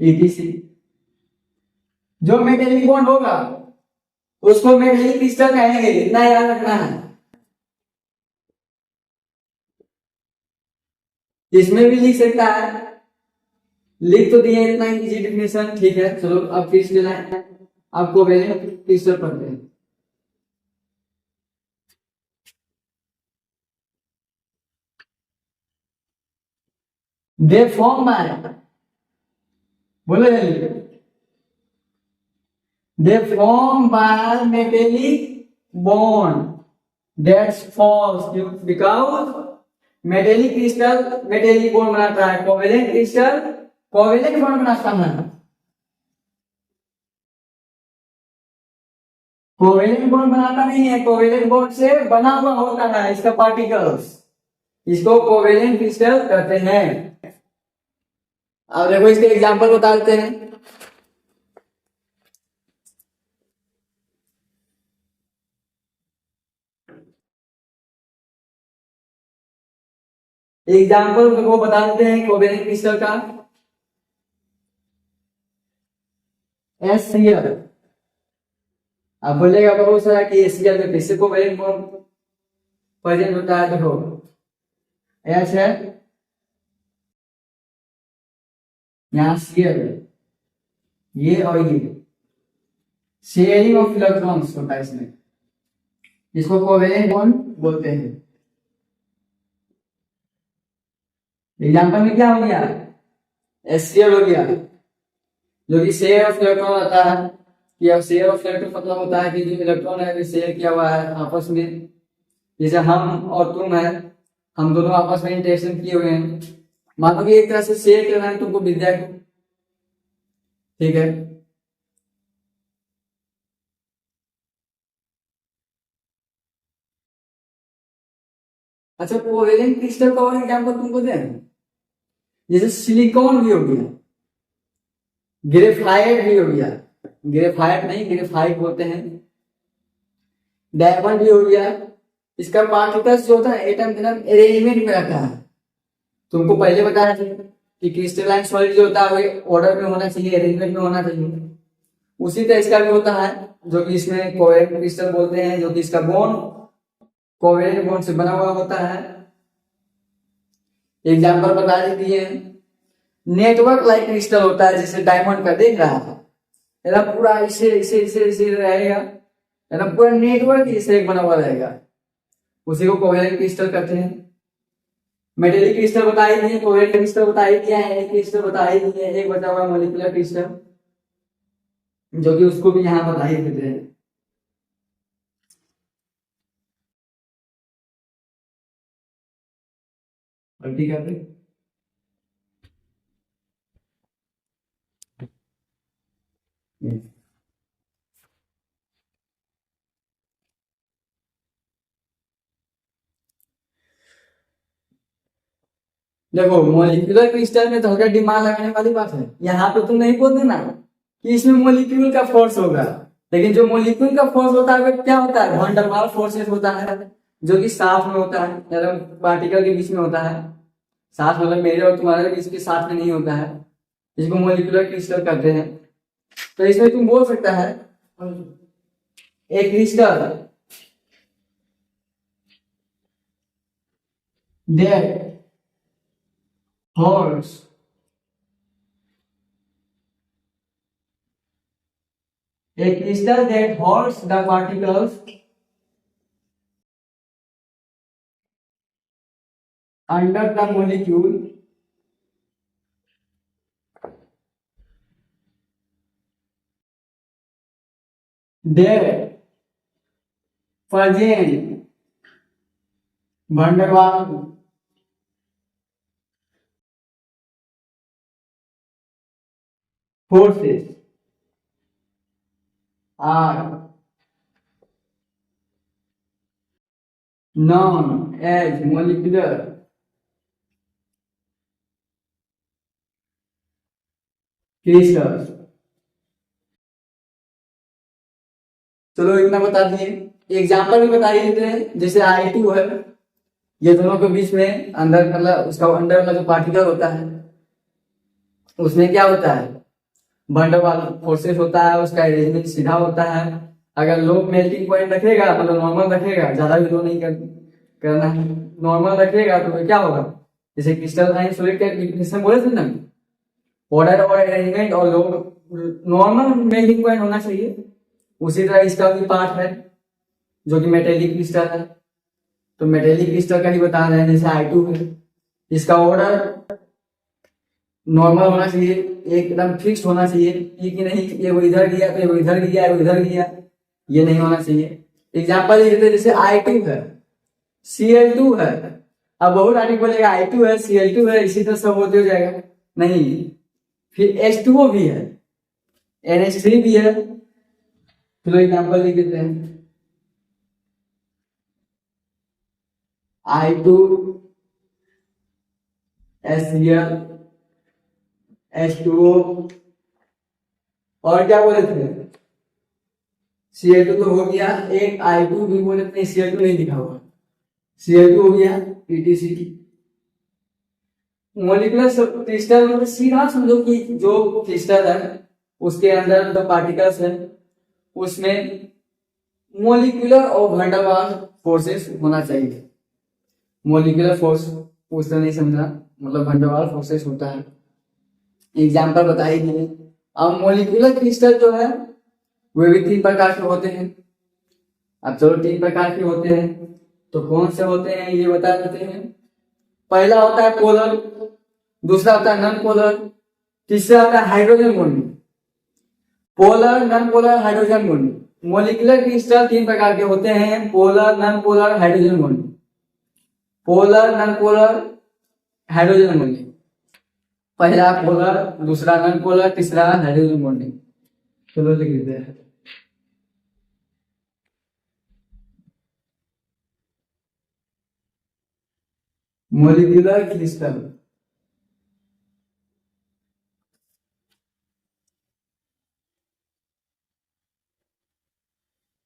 ETC। जो मेटेलिक बॉन्ड होगा उसको मेटेलिक क्रिस्टल कहेंगे, इतना याद रखना है। इसमें भी लिख सकता है, लिख तो दिया इतना इजी डेफिनेशन, ठीक है। चलो अब फिर से लेना आपको वेलेंट क्रिस्टल पढ़ते हैं। दे फॉर्म बाय, बोले they form by metallic bond, that's false because metallic crystal metallic bond बनाता है, कोवेलेंट क्रिस्टल कोवेलेंट बॉन्ड बनाता है। कोवेलेंट बॉन्ड बनाता नहीं है, कोवेलेंट बॉन्ड से बना हुआ होता है इसका पार्टिकल्स, इसको कोवेलेंट क्रिस्टल कहते हैं। अब देखो इसके एग्जांपल बता देते हैं। एग्जाम्पल वो बता देते हैं कोवेलेंट क्रिस्टल का। HCl, अब बोलेगा बहुत सारा कि HCl में किससे कोवेलेंट बॉन्ड प्रेजेंट होता है। देखो H है, यहाँ Cl है, ये और ये शेयरिंग ऑफ इलेक्ट्रॉन्स होता है इसमें, इसको कोवेलेंट बॉन्ड बोलते हैं। एग्जाम्पल में क्या हो गया, HCl हो गया, जो कि शेयर ऑफ इलेक्ट्रॉन आता है। कि शेयर ऑफ इलेक्ट्रॉन मतलब होता है कि जो इलेक्ट्रॉन है शेयर किया हुआ है आपस में। जैसे हम और तुम है, हम दोनों आपस में इंटरेक्शन किए हुए हैं, मानो कि एक तरह से शेयर करना है तुमको विद्या को, ठीक है। अच्छा, कोवेलेंट क्रिस्टल का और एग्जाम्पल तुमको दें, जैसे सिलिकॉन भी हो गया, ग्रेफाइट भी हो गया, ग्रेफाइट नहीं ग्रेफाइट बोलते हैं, डायमंड भी हो गया। इसका पार्टिकल्स जो होता है एटम के नाम अरेंजमेंट में रहता है। तुमको पहले बताया था कि क्रिस्टलाइन सॉलिड जो होता है वो ऑर्डर में होना चाहिए, अरेंजमेंट में होना चाहिए। उसी तरह इसका भी होता है, जो कि इसमें कोवेलेंट क्रिस्टल बोलते हैं, जो कि इसका बॉन्ड कोवेलेंट बॉन्ड से बना हुआ होता है। एग्जाम्पल बता देती है, नेटवर्क लाइक क्रिस्टल होता है, जैसे डायमंड का देख रहा है, एकदम पूरा इसे इसे इसे इसे रहेगा, एकदम पूरा नेटवर्क इसे एक बना हुआ रहेगा, उसी को कोवेलेंट क्रिस्टल कहते हैं। मेटेलिक क्रिस्टल बता ही दिए, कोवेलेंट क्रिस्टल बता ही दिया है, क्रिस्टल बता ही दिए, एक बचा हुआ मॉलिक्यूलर क्रिस्टल, जो कि उसको भी यहाँ बता ही देते हैं। ठीक है, देखो मोलिकुलर क्रिस्टल में तो हल्का दिमाग लगाने वाली बात है। यहाँ पे तुम नहीं बोलते ना कि इसमें मोलिक्यूल का फोर्स होगा, लेकिन जो मोलिक्यूल का फोर्स होता है वो क्या होता है, वैन डर वाल फोर्सेस होता है, जो कि साथ में होता है, मतलब पार्टिकल के बीच में होता है। साथ मतलब मेरे और तुम्हारे बीच के साथ में नहीं होता है, इसको मोलिकुलर क्रिस्टल कहते हैं। तो इसमें तुम बोल सकता है एक crystal that holds a crystal that holds the particles under the molecule that present van der Waals forces are known as molecular crystals। चलो इतना बता दिए, एग्जाम्पल भी बता ही देते हैं। जैसे I2 है, ये दोनों के बीच में अंदर मतलब उसका अंदर में जो पार्टिकल होता है उसमें क्या होता है, वैन डर वाल फोर्सेस होता है, उसका अरेंजमेंट सीधा होता है। अगर लो मेल्टिंग पॉइंट रखेगा, मतलब नॉर्मल रखेगा, ज्यादा भी लो नहीं करना है, नॉर्मल रखेगा तो क्या होगा, जैसे क्रिस्टल आइसोलेट के बोले थे ना, ऑर्डर और अरेंजमेंट और लो नॉर्मल मेल्टिंग पॉइंट होना चाहिए। उसी तरह इसका भी पार्ट है जो कि मेटेलिक क्रिस्टल है, तो मेटेलिक क्रिस्टल का ही बता रहे हैं। जैसे I2 है, इसका ऑर्डर नॉर्मल होना चाहिए, एकदम फिक्स्ड होना चाहिए, ये कि नहीं ये वो इधर गया तो वो इधर गया, वो इधर गया, ये नहीं होना चाहिए। एग्जाम्पल देते जैसे I2 है, Cl2 है, अब बहुत आदमी बोलेगा I2 है Cl2 है इसी तरह सब होते हो जाएगा, नहीं। फिर H2O भी है, NH3 भी है। चलो एग्जाम्पल लिख देते हैं, I2 HCl H2O और क्या बोले थे, Cl2 तो हो गया, एक I2 भी बोले थे, Cl2 नहीं लिखा हुआ, Cl2 हो गया ETC की। मोलिकुलर क्रिस्टल मतलब सीधा समझो कि जो क्रिस्टल है उसके अंदर जो पार्टिकल्स है उसमें मोलिकुलर और वैन डर वाल फोर्सेस होना चाहिए। मोलिकुलर फोर्स उस तरह नहीं समझना, मतलब वैन डर वाल फोर्सेस होता है। एग्जाम्पल बता ही दिए। अब मोलिकुलर क्रिस्टल जो है वे भी 3 प्रकार के होते हैं। अब चलो 3 प्रकार के होते हैं तो कौन से होते हैं ये बता देते हैं। पहला होता है पोलर, दूसरा होता है नॉन पोलर, तीसरा होता है hydrogen bonding. Polar, non polar, hydrogen bonding. Molecular crystal 3 प्रकार के होते हैं, polar, non polar, hydrogen bonding. Polar, non polar, hydrogen bonding. पहला पोलर, दूसरा नॉन पोलर, तीसरा हाइड्रोजन बॉन्डिंग। चलो लिख देते हैं। मोलिकुलर क्रिस्टल,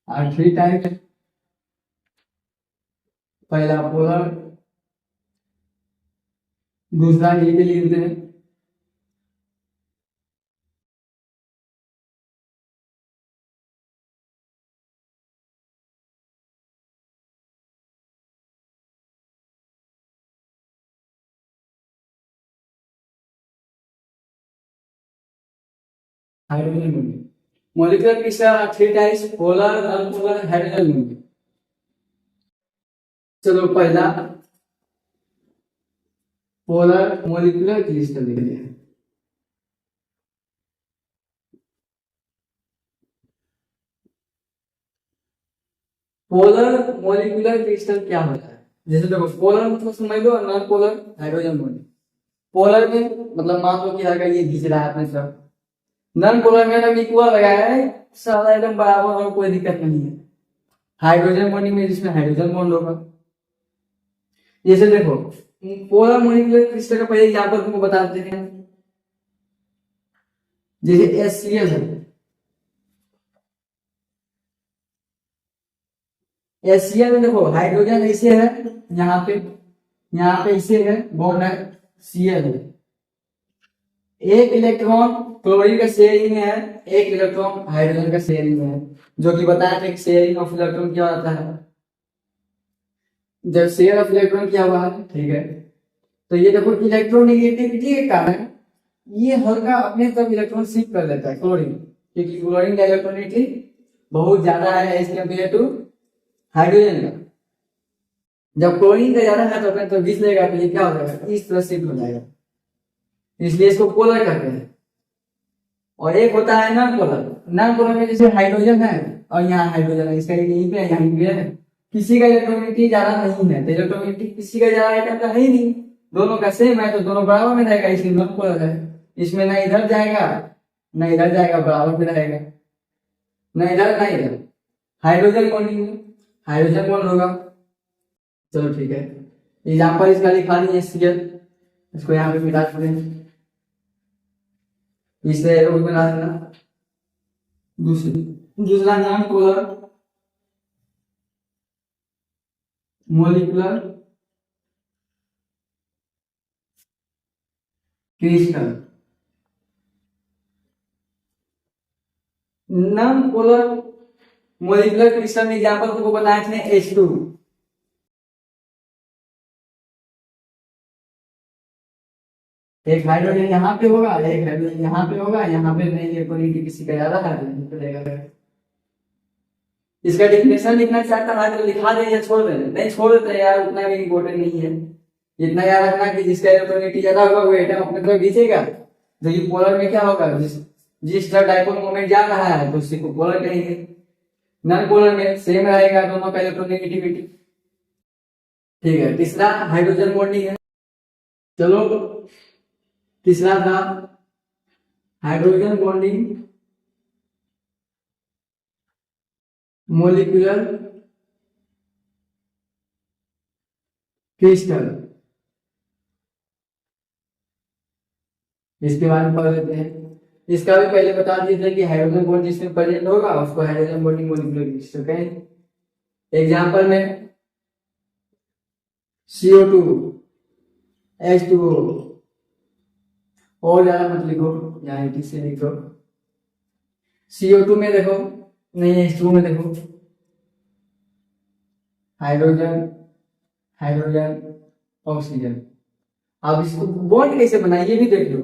और 3 टाइप। पहला पोलर, दूसरा नीचे लिखते हैं। Hydrogen bonding. Molecular crystal 3 types, polar, non polar, hydrogen bonding. चलो पहला पोलर मोलिकुलर क्रिस्टल लिख लिया। पोलर मोलिकुलर क्रिस्टल क्या होता है? जैसे देखो पोलर मतलब समझ लो, non polar hydrogen bonding. Polar में मतलब मान लो कि अगर ये खींच रहा है अपने तरफ, नॉन पोलर में अगर इक्वल लगाया है, सारा एकदम बराबर और कोई दिक्कत नहीं है। हाइड्रोजन बॉन्डिंग में जिसमें हाइड्रोजन बॉन्ड होगा। जैसे देखो पोलर मोलिकुलर क्रिस्टल का पहले एग्जांपल तुमको बता देते हैं। जैसे HCl है, HCl में देखो हाइड्रोजन ऐसे है, यहाँ पे ऐसे है, बॉन्ड है, Cl है। एक इलेक्ट्रॉन क्लोरीन का शेयरिंग है, एक इलेक्ट्रॉन हाइड्रोजन का शेयरिंग है, जो कि बताया था कि शेयरिंग ऑफ इलेक्ट्रॉन क्या होता है। जब शेयर ऑफ इलेक्ट्रॉन क्या हुआ है, ठीक है, तो ये देखो इलेक्ट्रोनेगेटिविटी के कारण ये हल्का अपने तरफ इलेक्ट्रॉन शिफ्ट कर लेता है क्लोरीन, क्योंकि क्लोरीन का इलेक्ट्रोनिटी बहुत ज्यादा है एज कम्पेयर टू हाइड्रोजन का। जब क्लोरीन का ज्यादा है तो अपने तरफ घिस लेगा, तो ये क्या हो जाएगा, इस तरह शिफ्ट हो जाएगा, इसलिए इसको पोलर कहते हैं। और एक होता है नॉन पोलर। नॉन पोलर में जैसे हाइड्रोजन है और यहाँ हाइड्रोजन है, इसका यहीं पे यहाँ पे है, किसी का इलेक्ट्रोनिटी ज्यादा नहीं है, तो इलेक्ट्रोनिटी किसी का ज्यादा आइटम का है ही नहीं, दोनों का सेम है, तो दोनों बराबर में रहेगा, इसलिए नॉन पोलर है। इसमें ना इधर जाएगा ना इधर जाएगा, बराबर में रहेगा, ना इधर ना इधर। हाइड्रोजन बॉन्डिंग में हाइड्रोजन बॉन्ड होगा। चलो ठीक है, एग्जाम्पल इसका लिखा नहीं है HCl, इसको यहाँ पे मिटा दें, इसे एरो बना देना। दूसरा non polar molecular crystal. Non polar molecular crystal में एग्जांपल तुमको बनाए थे H2। एक हाइड्रोजन यहाँ पे होगा, एक हाइड्रोजन यहाँ पे होगा, यहाँ पे नहीं, इलेक्ट्रोनिटी किसी का ज्यादा है। इसका डिफिनेशन लिखना चाहता है तो लिखा दे या छोड़ दे, नहीं छोड़ देते यार, उतना भी इम्पोर्टेंट नहीं है। इतना याद रखना कि जिसका इलेक्ट्रोनिटी ज्यादा होगा वो एटम अपने तरफ खींचेगा। तो ये पोलर में क्या होगा, जिस तरफ डाइपोल मोमेंट जा रहा है तो उसी को पोलर कहेंगे। नॉन पोलर में सेम रहेगा दोनों का इलेक्ट्रोनेगेटिविटी। ठीक है, तीसरा हाइड्रोजन बॉन्डिंग है। चलो तीसरा था हाइड्रोजन बॉन्डिंग मोलिकुलर क्रिस्टल। इसके बारे में पढ़ लेते हैं। इसका भी पहले बता दिए थे कि हाइड्रोजन बॉन्ड जिसमें प्रेजेंट होगा उसको हाइड्रोजन बॉन्डिंग मोलिकुलर क्रिस्टल कहेंगे। एग्जांपल में CO2, H2O, और ज्यादा मत लिखो, यहाँ ठीक से लिखो। CO2 में देखो, नहीं H2O में देखो, हाइड्रोजन हाइड्रोजन ऑक्सीजन। अब इसको बॉन्ड कैसे बनाए ये भी देख लो।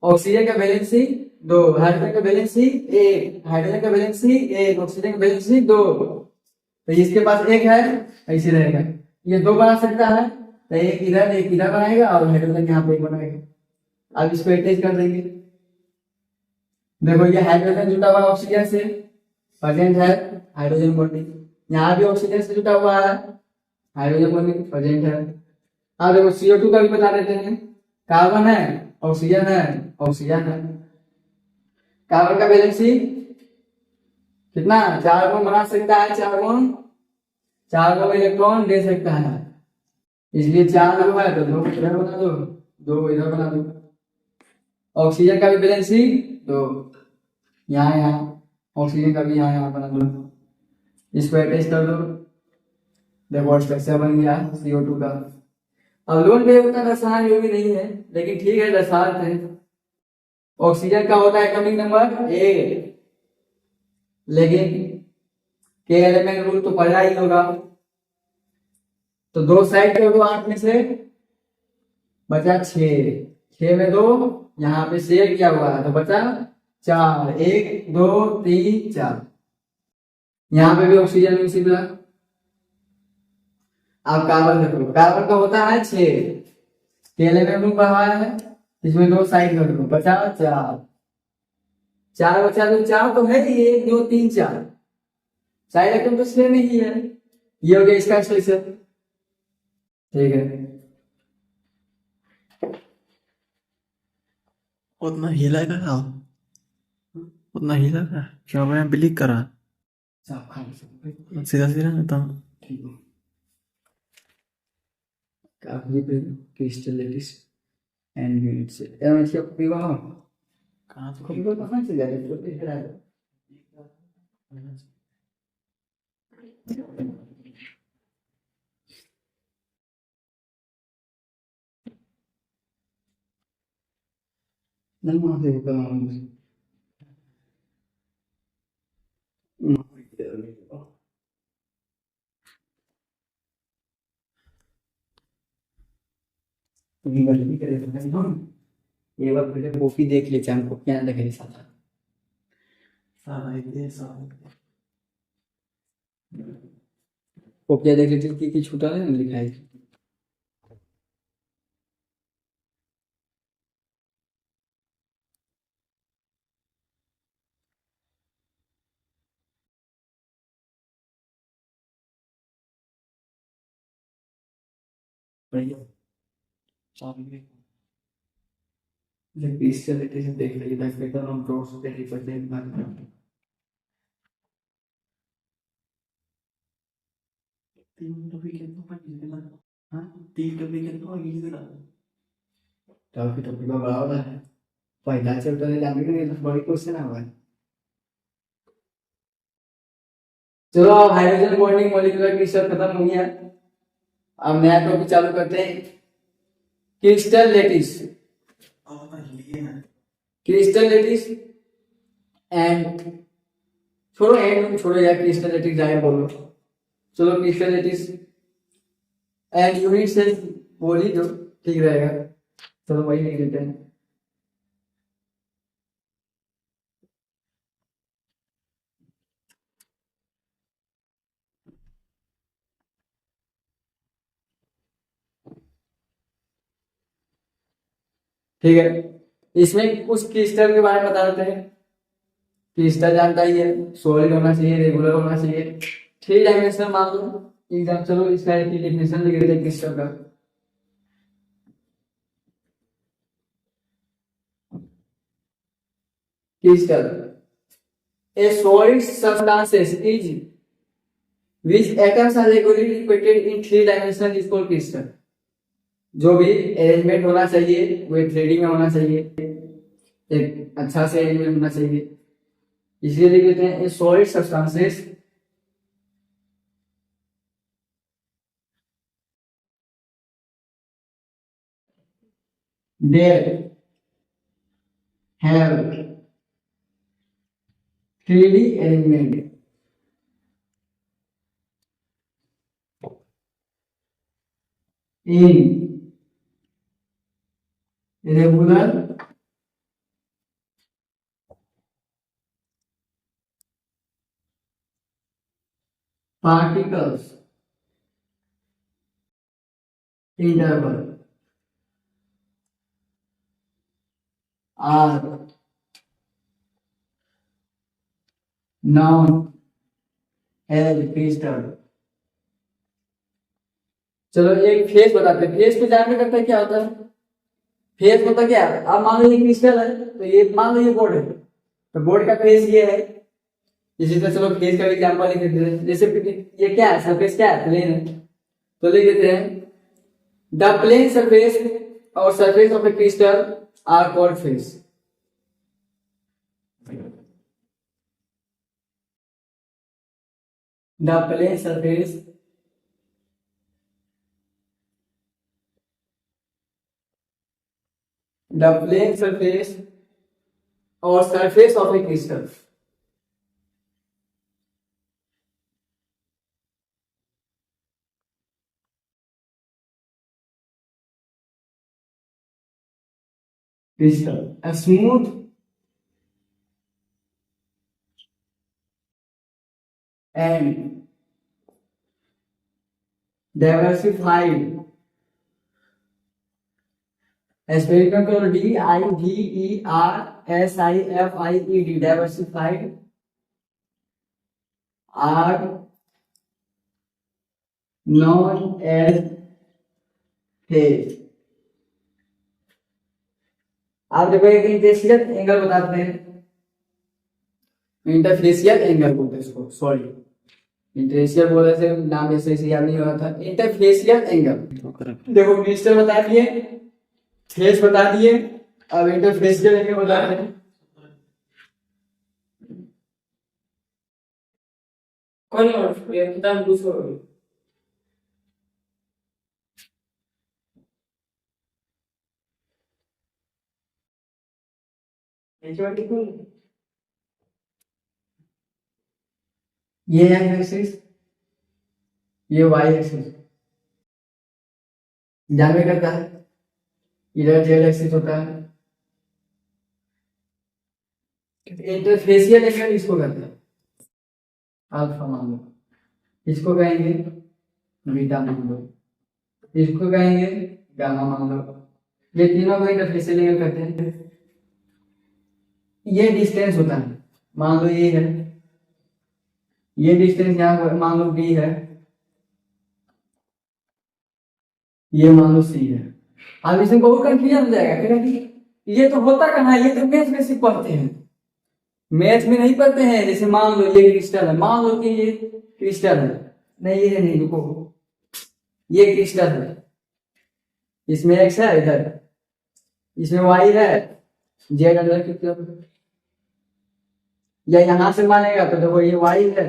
ऑक्सीजन का वैलेंसी 2, हाइड्रोजन का वैलेंसी 1, हाइड्रोजन का वैलेंसी 1, ऑक्सीजन का वैलेंसी 2। तो इसके पास 1 है, ऐसे रहेगा, ये 2 बना सकता है, तो एक इधर बनाएगा और हाइड्रोजन यहाँ पे बनाएगा। अब इसको अटैच कर देंगे। देखो ये हाइड्रोजन जुटा हुआ ऑक्सीजन से, प्रेजेंट है हाइड्रोजन बॉन्डिंग। यहाँ भी ऑक्सीजन से जुटा हुआ है, हाइड्रोजन बॉन्डिंग प्रेजेंट है। अब देखो CO2 का भी बता देते हैं। कार्बन है ऑक्सीजन है, ऑक्सीजन है। कार्बन का वैलेंसी कितना, 4 गुण बना सकता है, 4 गुण इलेक्ट्रॉन दे सकता है, इसलिए 4 जो है तो 2 इधर बना दो, 2 इधर बना दो। ऑक्सीजन का भी वैलेंसी 2, यहाँ ऑक्सीजन का भी यहाँ बना दो, इसको अटैच कर दो, देखो स्ट्रक्चर बन गया CO2 का। अब लोन पे उतना रसायन योग्य नहीं है, लेकिन ठीक है रसायन है। ऑक्सीजन का होता है एटॉमिक नंबर 8, लेकिन के एलिमेंट रूल तो पढ़ा ही होगा। तो 2 साइड कर दो 8 में से, बचा 6 में 2, यहाँ पे शेयर किया हुआ है तो बचा 4, 1 2 3 4। यहाँ पे भी ऑक्सीजन में इसी तरह। आप कार्बन देखो, कार्बन का होता है 6, के एलिमेंट रूल पढ़ाया है, इसमें 2 साइड कर दो, बचा 4 बचा, तो 4 तो है ही, 1 2 3 4 साइड आइटम तो सेम ही है। ये हो गया इसका स्ट्रक्चर, ठीक है। उतना हिला का, उतना हिला का क्या मैं बिलीव करा, सीधा सीधा ना तो ठीक है। काफी क्रिस्टलिटिस एंड यूनिट्स एमएचए विवाह कहाँ तो कभी कहाँ से जाए तो इधर आ नहीं, वहां से गलती करे तो हम ये बार पहले कॉपी देख लेते हैं, हमको क्या लगे साथ कॉपियाँ देख लेते कि छूटा है ना लिखा है। बढ़िया जब पीस से लेते हैं देख लीजिए ताकि बेटा हम ड्रॉस पे ही पढ़ते हैं बात में। 3 टॉपिक कितना पढ़ लिया, हाँ 3 टॉपिक कितना पढ़ लिया, टॉपिक टॉपिक का बड़ा होता है, पहला चैप्टर है जाने के लिए बड़ी क्वेश्चन आ हुआ है। चलो हाइड्रोजन बॉन्डिंग मॉलिक्यूलर क्रिस्टल खत्म हो गया, अब नया टॉपिक चालू करते हैं, crystal lettuce. Crystal lettuce and छोड़ो एंड छोड़ो यार, क्रिस्टल लेटिस जाए बोलो। चलो क्रिस्टल लेटिस एंड यूनिट से बोल ही दो, ठीक रहेगा। चलो वही लिख लेते हैं। ठीक है, इसमें कुछ क्रिस्टल के बारे में बता देते हैं। क्रिस्टल जानता ही है, सॉलिड होना चाहिए, रेगुलर होना चाहिए, 3 डायमेंशनल मान लो एग्जाम। चलो इसका एक डेफिनेशन लिख देते हैं क्रिस्टल का। Crystal A solid substances is which atoms are regularly repeated in 3 dimension is called crystal। जो भी अरेंजमेंट होना चाहिए वो 3D में होना चाहिए, एक अच्छा से अरेंजमेंट होना चाहिए, इसलिए लिख लेते हैं ए solid substances that have 3D arrangement in regular particles interval are known as crystal। चलो एक फेस बताते हैं, फेस पे जानने करता है क्या होता है। फेस मतलब क्या है? अब मान लो ये क्रिस्टल है, तो ये मान लो ये बोर्ड है, तो बोर्ड का फेस ये है। इसी तरह चलो फेस का एग्जांपल लिख देते हैं। जैसे ये क्या है, सरफेस क्या है, प्लेन है, तो लिख देते हैं द प्लेन सरफेस और surface of a crystal are called face. The plane surface the plane surface और surface of a crystal a smooth and diversified spherical diversified diversified are known as phase। आप देखो एक interfacial angle बताते हैं, interfacial angle बोलते हैं इसको, sorry interfacial बोलने से नाम ऐसे ऐसे याद नहीं हो रहा था। इंटरफेशियल एंगल देखो क्रिस्टल बता दिए, फेस बता दिए, अब इंटरफेशियल एंगल बता रहे हैं। कौन और किताब दूसरा ये है एक्सिस, ये वाई एक्सिस जानवे करता है, इधर जेड एक्सिस होता है। इंटरफेशियल एंगल इसको कहते हैं अल्फा मान लो, इसको कहेंगे बीटा मान लो, इसको कहेंगे गामा मान लो। ये तीनों को इंटरफेशियल एंगल कहते हैं। ये डिस्टेंस होता है, मान लो ये है, ये डिस्टेंस यहाँ मान लो बी है, ये मान लो सी है। अब इसमें बहुत कंफ्यूजन हो जाएगा कि ये तो होता कहाँ है, ये तो मैथ में सिर्फ पढ़ते हैं, मैथ में नहीं पढ़ते हैं। जैसे मान लो ये क्रिस्टल है, मान लो कि ये क्रिस्टल है, नहीं ये नहीं, रुको, ये क्रिस्टल है, इसमें एक्स है, इधर इसमें वाई है, जेड अंदर की तरफ, या यहां से मानेगा तो देखो ये वाई है,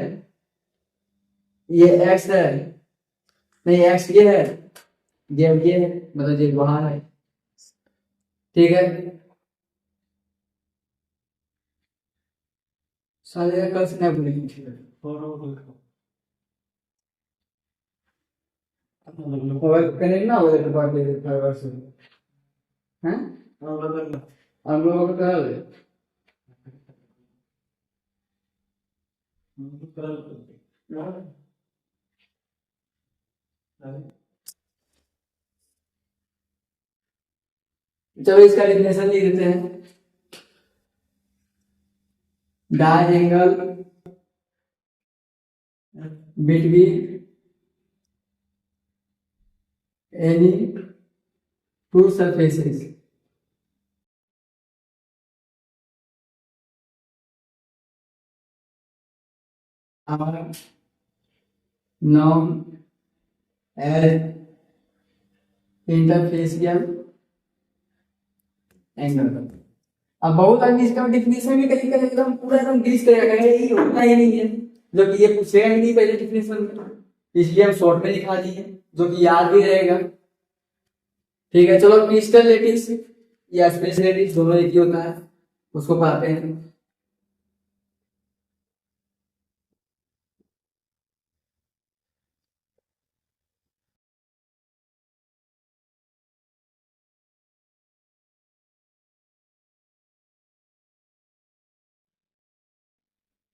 ये एक्स है, नहीं एक्स ये है, जेड ये है, मतलब जेड वहां है, ठीक है। सारे कल से नहीं भूलेंगे, कनेक्ट ना हो तो बात दे फाइबर से हैं, हम लोगों को करा दे। चलो इसका डेफिनेशन लिख देते हैं, the angle between any two surfaces are known as interfacial angle. अब बहुत आदमी इसका डिफिनेशन भी कहीं कहीं एकदम पूरा एकदम डिस करेगा, ये होता ही नहीं है, जो कि ये पूछेगा ही नहीं पहले डिफिनेशन में, इसलिए हम शॉर्ट में लिखा दिए जो कि याद भी रहेगा। ठीक है, चलो क्रिस्टल लैटिस या स्पेस लैटिस दोनों एक ही होता है, उसको पढ़ते हैं।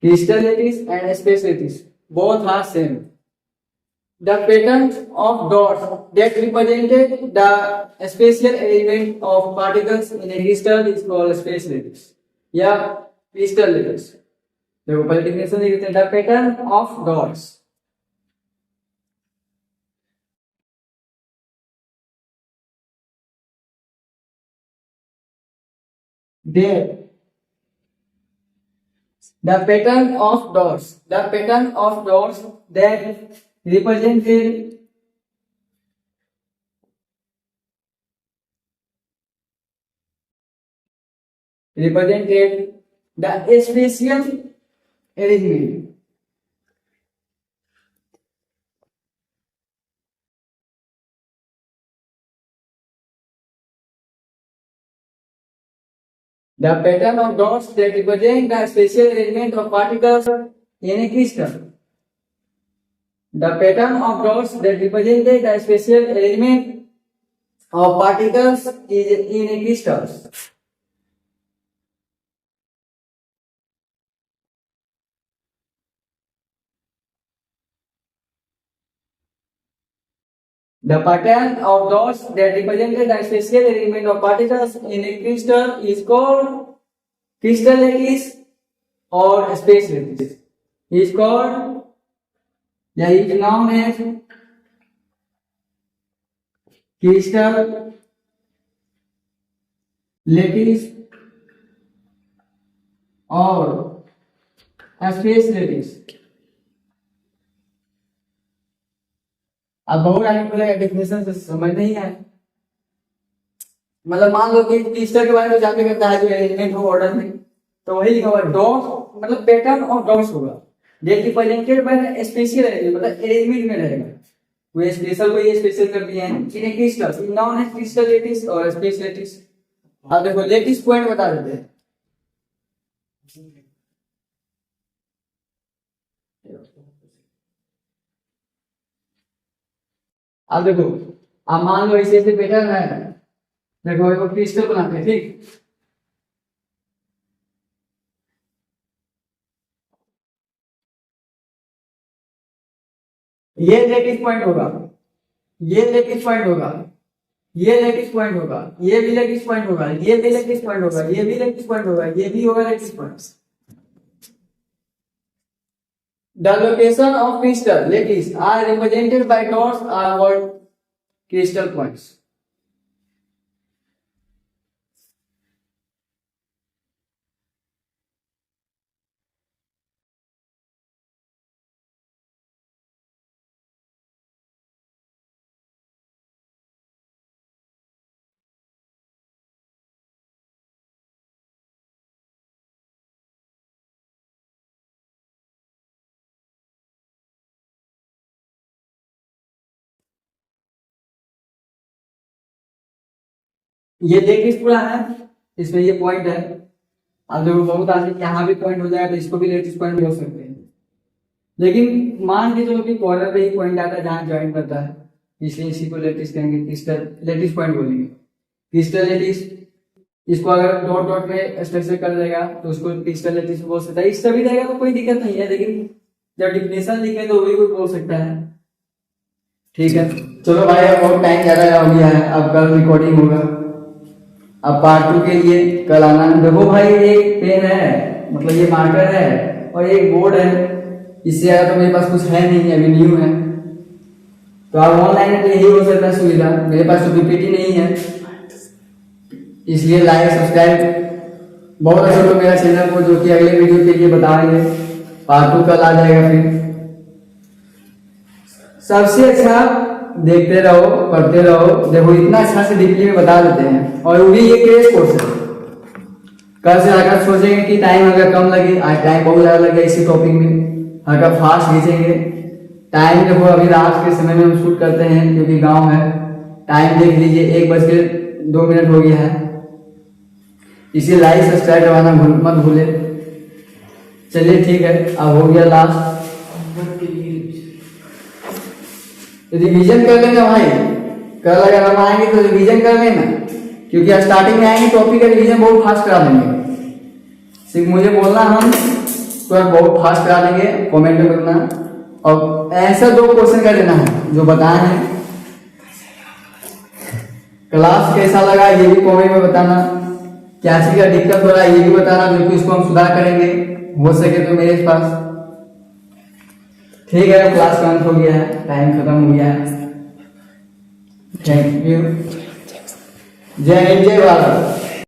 Crystal lattice and space lattice both are same. The pattern of dots that represented the spatial element of particles in a crystal is called space lattice या crystal lattice। देखो पहले definition लिख देते हैं, the pattern of dots there the pattern of dots that represented the spatial arrangement. The pattern of dots that represent the spatial arrangement of particles in a crystal. The pattern of dots that represent the spatial arrangement of particles is in a crystal. The pattern of dots that represented the spatial arrangement of particles in a crystal is called crystal lattice or space lattice. Is known as crystal lattice or space lattice. अब बहुत आदमी बोलेगा definition से समझ नहीं आया। मतलब मान लो कि क्रिस्टल के बारे में जानने करता है जो अरेंजमेंट हो ऑर्डर में, तो वही लिखा हुआ डॉट्स मतलब पैटर्न ऑफ डॉट्स होगा that represented by special arrangement, मतलब अरेंजमेंट में रहेगा। वो स्पेशल को ये स्पेशल कर दिया है इन crystal known as crystal lattice और स्पेस लेटिस। अब देखो लेटिस पॉइंट बता देते हैं। अब देखो, अब मान लो ऐसे ऐसे पैटर्न है, देखो एक क्रिस्टल बनाते हैं, ठीक। ये लेटिस पॉइंट होगा, ये लेटिस पॉइंट होगा, ये लेटिस पॉइंट होगा, ये भी लेटिस पॉइंट होगा, ये भी लेटिस पॉइंट होगा, ये भी लेटिस पॉइंट होगा, ये भी होगा lattice point. The location of crystal lattice are represented by dots are called crystal points. ये लेटिस पूरा है, इसमें ये पॉइंट है। अब देखो बहुत आदमी यहाँ भी पॉइंट हो जाएगा तो इसको भी लेटिस पॉइंट हो सकते हैं, लेकिन मान के चलो कि कॉर्नर पे ही पॉइंट आता है जहाँ ज्वाइन करता है, इसलिए इसी को लेटिस कहेंगे, क्रिस्टल लेटिस पॉइंट बोलेंगे। क्रिस्टल लेटिस इसको अगर डॉट डॉट में स्ट्रक्चर कर देगा तो उसको क्रिस्टल लेटिस बोल सकता है। इससे भी रहेगा तो कोई दिक्कत नहीं है, लेकिन जब डिफिनेशन लिखे तो वही कोई बोल सकता है, ठीक है। चलो भाई अब बहुत टाइम ज्यादा हो गया है, अब कल रिकॉर्डिंग होगा। अब पार्ट 2 के लिए कल आना। देखो भाई एक पेन है, मतलब ये मार्कर है, और एक बोर्ड है। इससे ज्यादा तो मेरे पास कुछ है नहीं, अभी न्यू है, तो आप ऑनलाइन के यही हो सकता है सुविधा। मेरे पास तो पीपीटी नहीं है, इसलिए लाइक सब्सक्राइब बहुत अच्छे लोग मेरा चैनल को, जो कि अगले वीडियो के लिए बताएंगे। पार्ट 2 कल आ जाएगा। फिर सबसे अच्छा देखते रहो, पढ़ते रहो। देखो इतना अच्छा से डीपली में बता देते हैं, और वो भी ये क्रेश कोर्स है। कल से अगर सोचेंगे कि टाइम अगर कम लगे, आज टाइम बहुत ज्यादा लगे इसी टॉपिक में, अगर फास्ट खींचेंगे टाइम। देखो अभी रात के समय में हम शूट करते हैं क्योंकि गांव है। टाइम देख लीजिए 1:02 हो गया है। इसे लाइक सब्सक्राइब करवाना मत भूले। चलिए ठीक है, अब हो गया लास्ट। रिवीजन कर लेना भाई, कल अगर हम आएंगे तो रिवीजन कर लेना, क्योंकि स्टार्टिंग में आएंगे टॉपिक का रिवीजन बहुत फास्ट करा देंगे। सिर्फ मुझे बोलना, हम तो बहुत फास्ट करा देंगे, कमेंट में करना। और ऐसा 2 क्वेश्चन कर लेना है जो बताए हैं। क्लास कैसा लगा ये भी कमेंट में बताना, क्या चीज का दिक्कत हो रहा है ये भी बताना, जो कि इसको हम सुधार करेंगे हो सके तो मेरे पास। ठीक है, क्लास का अंत हो गया है, टाइम खत्म हो गया है। Thank you. जय हिंद, जय भारत।